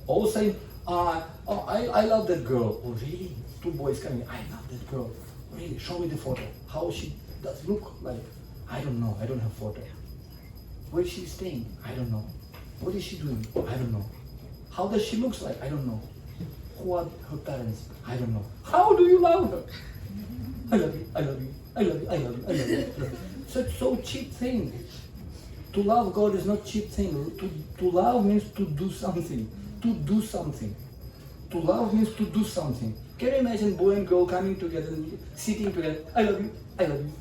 All saying, I love that girl. Oh, really? Two boys coming. I love that girl. Really? Show me the photo. How she does look like? I don't know. I don't have photo. Where is she staying? I don't know. What is she doing? I don't know. How does she looks like? I don't know. Who are her parents? I don't know. How do you love her? I love you. I love you. I love you. I love you. I love you. So cheap thing. To love God is not cheap thing. To love means to do something. To do something. To love means to do something. Can you imagine boy and girl coming together and sitting together? I love you. I love you.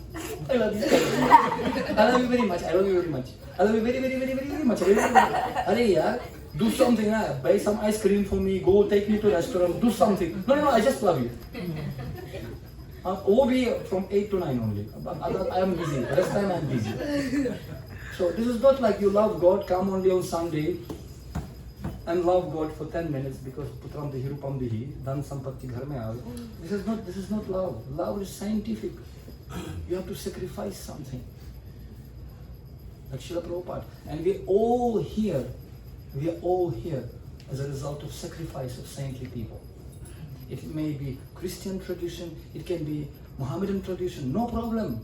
I love you. I love you. I love you very much. I love you very much. I love you very, very, very, very, very much. Arey yaar, do something. Buy some ice cream for me. Go take me to restaurant. Do something. No. I just love you. OB from 8 to 9 only. I am busy. The rest time I am busy. So this is not like you love God, come only on Sunday and love God for 10 minutes because Putram Dehi Rupam Dehi, Dhan Sampatti Ghar mein aave. This is not love. Love is scientific. You have to sacrifice something. Like Srila Prabhupada. And we are all here as a result of sacrifice of saintly people. It may be Christian tradition, it can be Mohammedan tradition, no problem.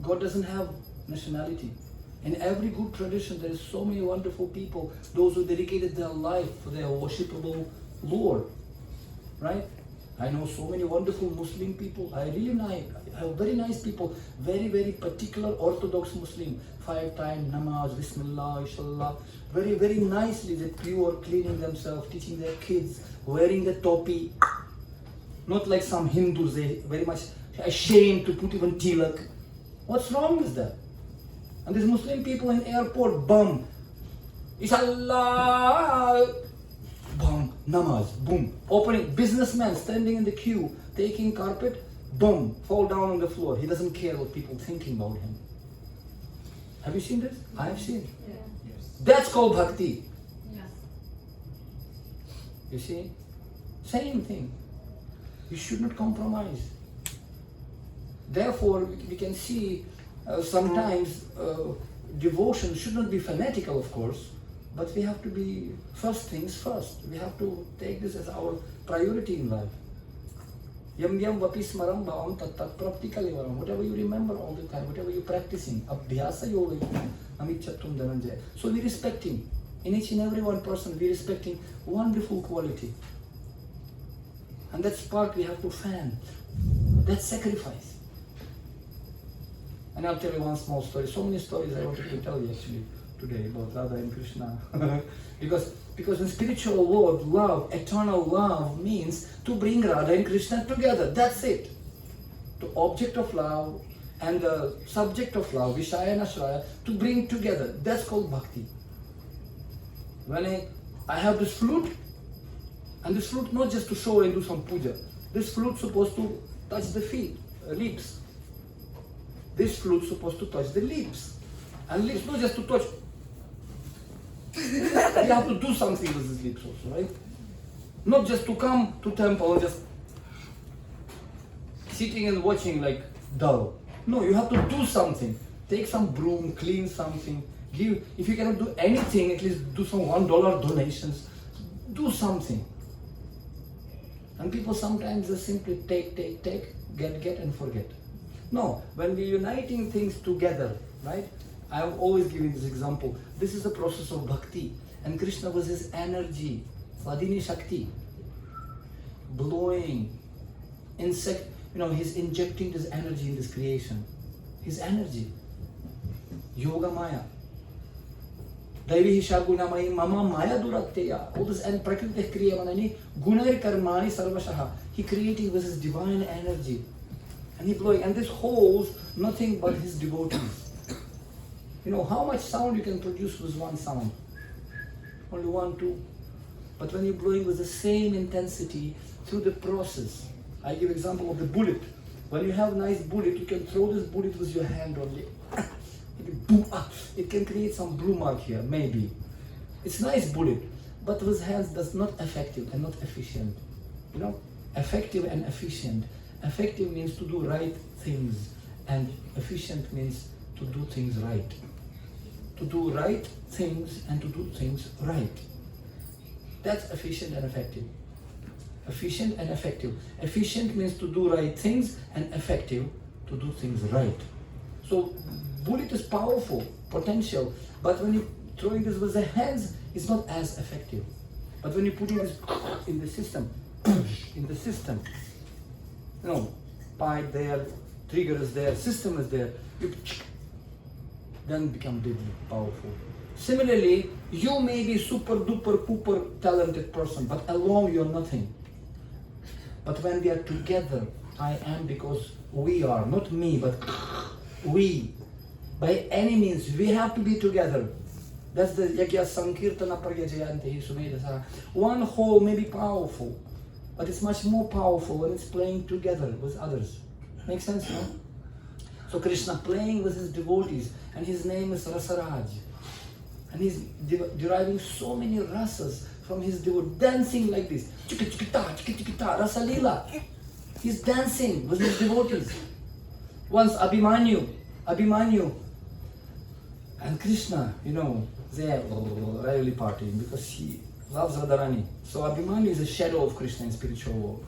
God doesn't have nationality. In every good tradition, there is so many wonderful people, those who dedicated their life for their worshipable Lord, right? I know so many wonderful Muslim people. I have very nice people, very, very particular Orthodox Muslim. 5 times namaz, Bismillah, Inshallah. Very, very nicely, they pure, cleaning themselves, teaching their kids, wearing the topi. Not like some Hindus, they very much ashamed to put even tilak. What's wrong with that? And these Muslim people in airport, bum. Inshallah, bum. namaz, boom. Opening, businessman standing in the queue, taking carpet, boom, fall down on the floor. He doesn't care what people thinking about him. Have you seen this? I have seen. Yeah. That's called bhakti. Yeah. You see? Same thing. You should not compromise. Therefore, we can see sometimes devotion should not be fanatical, of course, but we have to be first things first. We have to take this as our priority in life. Yam yam vapi smaram bhavam tat tat prapti kalivaram. Whatever you remember all the time, whatever you're practicing, abhyasa yoga, amichattum dhananjaya. So we respecting, in each and every one person, we respecting wonderful quality. And that spark we have to fan. That's sacrifice. And I'll tell you one small story. So many stories I wanted to tell you actually today about Radha and Krishna. because in spiritual world, love, eternal love means to bring Radha and Krishna together. That's it. The object of love and the subject of love, Vishaya and Ashraya, to bring together. That's called bhakti. When I have this flute, and this flute not just to show and do some puja. This flute supposed to touch the feet, lips. This flute supposed to touch the lips. And lips not just to touch. You have to do something with these lips also, right? Not just to come to temple and just sitting and watching like dull. No, you have to do something. Take some broom, clean something. Give. If you cannot do anything, at least do some $1 donations. Do something. And people sometimes just simply take, get and forget. No, when we're uniting things together, right? I'm always giving this example. This is the process of bhakti. And Krishna was his energy, Swadhini Shakti. Blowing, he's injecting this energy in this creation. His energy. Yoga Maya. Daivi Hishagunamai Mama Maya Duratteya. All this and Prakriti Kriya Manani Gunair Karmani Sarvashaha. He creating with his divine energy. And he blowing. And this holds nothing but his devotees. You know how much sound you can produce with one sound? Only 1, 2. But when you're blowing with the same intensity through the process. I give example of the bullet. When you have a nice bullet, you can throw this bullet with your hand only. It can create some blue mark here, maybe. It's nice bullet, but with hands that's not effective and not efficient. You know, effective and efficient. Effective means to do right things, and efficient means to do things right. To do right things and to do things right. That's efficient and effective. Efficient and effective. Efficient means to do right things, and effective to do things right. So bullet is powerful, potential, but when you're throwing this with the hands, it's not as effective. But when you're putting this in the system, you know, pipe there, trigger is there, system is there, you then become deadly, powerful. Similarly, you may be super duper pooper talented person, but alone you're nothing. But when we are together, I am because we are, not me, but we. By any means, we have to be together. That's the Yagya Sankirtana Paryajayanti Sumedasa. One whole may be powerful, but it's much more powerful when it's playing together with others. Makes sense, no? So Krishna playing with his devotees, and his name is Rasaraj. And he's deriving so many rasas from his devotees, dancing like this. Chika chikita, chika chikita, Rasalila. He's dancing with his devotees. Once Abhimanyu, and Krishna, you know, they are really partying because he loves Radharani. So Abhimanyu is a shadow of Krishna in spiritual world.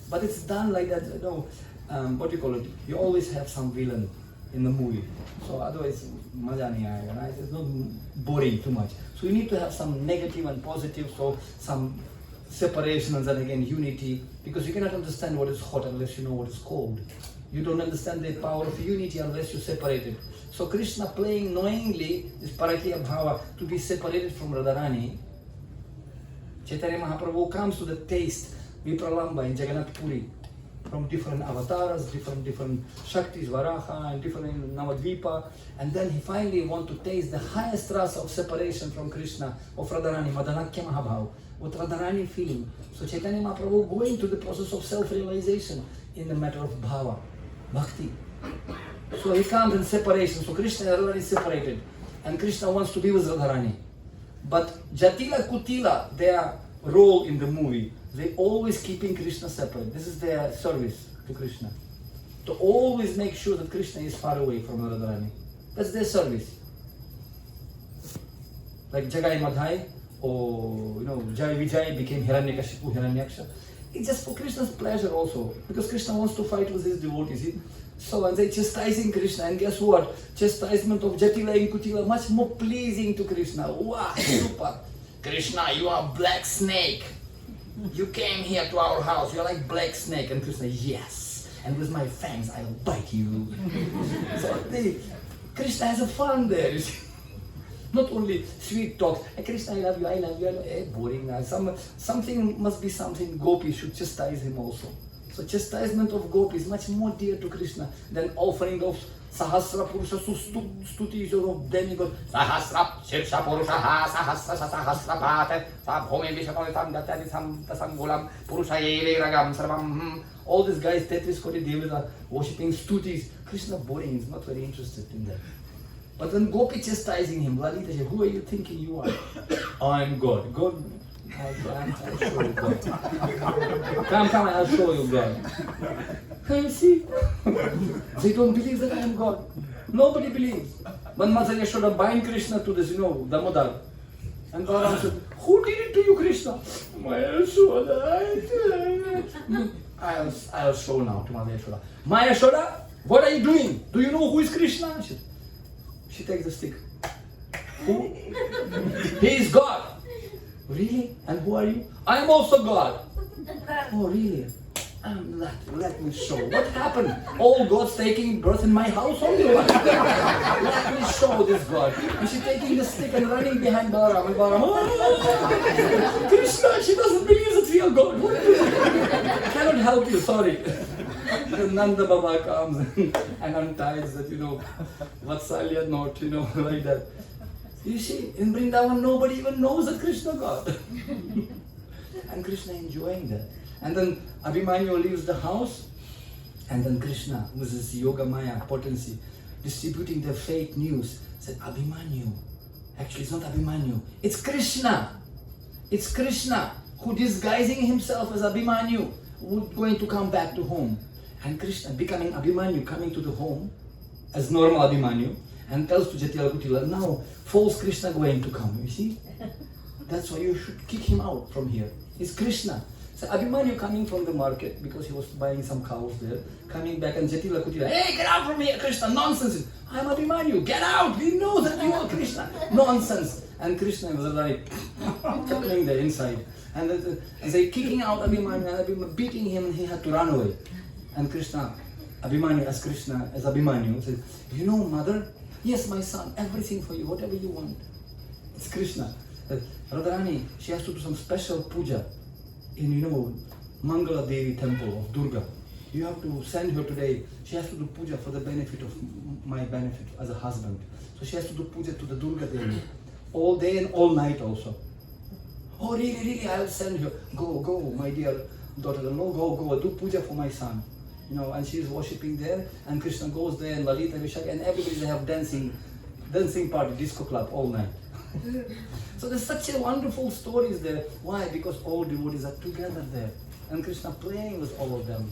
But it's done like that, you know, what do you call it? You always have some villain in the movie. So otherwise, maja nahi aayega, right? It's not boring too much. So you need to have some negative and positive, so some separation and then again unity, because you cannot understand what is hot unless you know what is cold. You don't understand the power of unity unless you separate it. So Krishna playing knowingly this Parakya Bhava to be separated from Radharani. Chaitanya Mahaprabhu comes to the taste Vipralamba in Jagannath Puri. from different avatars, different Shaktis, Varaha, and different Navadvipa. And then he finally want to taste the highest rasa of separation from Krishna, of Radharani, Madanakya Mahabhav, what Radharani feeling. So Chaitanya Mahaprabhu going to the process of self-realization in the matter of bhava, bhakti. So he comes in separation. So Krishna and Radharani is separated. And Krishna wants to be with Radharani. But Jatila Kutila, their role in the movie, they always keeping Krishna separate. This is their service to Krishna. To always make sure that Krishna is far away from Radharani. That's their service. Like Jagai Madhai or Jai Vijay became Hiranyakashipu, Hiranyaksha. It's just for Krishna's pleasure also. Because Krishna wants to fight with his devotees. So and they chastising Krishna, and guess what? Chastisement of Jatila and Kutila much more pleasing to Krishna. Wow, super. Krishna, you are black snake. You came here to our house, you're like black snake. And Krishna, yes. And with my fangs, I'll bite you. So Krishna has a fun there. Not only sweet talk. Hey, Krishna, I love you, I love you. Hey, boring. Something must be something. Gopis should chastise him also. So chastisement of gopis is much more dear to Krishna than offering of Sahasra Purusha stutis of demigod. Sahasra Shirsha Purusha Sahasra Sahasra Pate Sabhome Vishapatam Datanisam Tasangulam Purusha Ragam Sarvam. All these guys, Tetris Kodi Devis, are worshipping stutis. Krishna boring, is not very interested in that. But when Gopi chastising him, Lalita said, who are you thinking you are? I'm God. God. I'll show you God. Come, I'll show you God. Can you see? They don't believe that I am God. Nobody believes. When Mother Yashoda bind Krishna to this, Damodar. And Balaram said, who did it to you, Krishna? My Yashoda. I'll show now to Mother Yashoda. My Yashoda, what are you doing? Do you know who is Krishna? She takes the stick. Who? He is God. Really? And who are you? I am also God. Oh, really? Let me show. What happened? All gods taking birth in my house only? Let me show this God. And she's taking the stick and running behind Balaram. And Balaram, oh, Krishna, she doesn't believe that we are God. I cannot help you, sorry. Then Nanda Baba comes and unties that, Vatsalya note, like that. You see, in Vrindavan, nobody even knows that Krishna God. And Krishna enjoying that. And then Abhimanyu leaves the house, and then Krishna, with his Yoga Maya potency, distributing the fake news, said, Abhimanyu. Actually, it's not Abhimanyu, it's Krishna. It's Krishna who, disguising himself as Abhimanyu, would going to come back to home. And Krishna, becoming Abhimanyu, coming to the home as normal Abhimanyu, and tells to Jatila Kutila, now false Krishna going to come, you see? That's why you should kick him out from here. It's Krishna. So Abhimanyu coming from the market, because he was buying some cows there, coming back, and Jatila Kutila, hey, get out from here, Krishna, nonsense. I'm Abhimanyu, get out, we know that you are Krishna, nonsense. And Krishna was like, chuckling there inside. And they kicking out Abhimanyu, and Abhimanyu beating him, and he had to run away. And Krishna, Abhimanyu as Krishna, as Abhimanyu, said, mother, yes, my son, everything for you, whatever you want. It's Krishna. Radharani, she has to do some special puja in, Mangala Devi temple of Durga. You have to send her today. She has to do puja for the benefit of my benefit as a husband. So she has to do puja to the Durga Devi. All day and all night also. Oh, really, I'll send her. Go, my dear daughter-in-law, go, do puja for my son. And she's worshipping there, and Krishna goes there, and Lalita, Vishaka, and everybody, they have dancing party, disco club all night. So there's such a wonderful stories there. Why? Because all devotees are together there, and Krishna playing with all of them.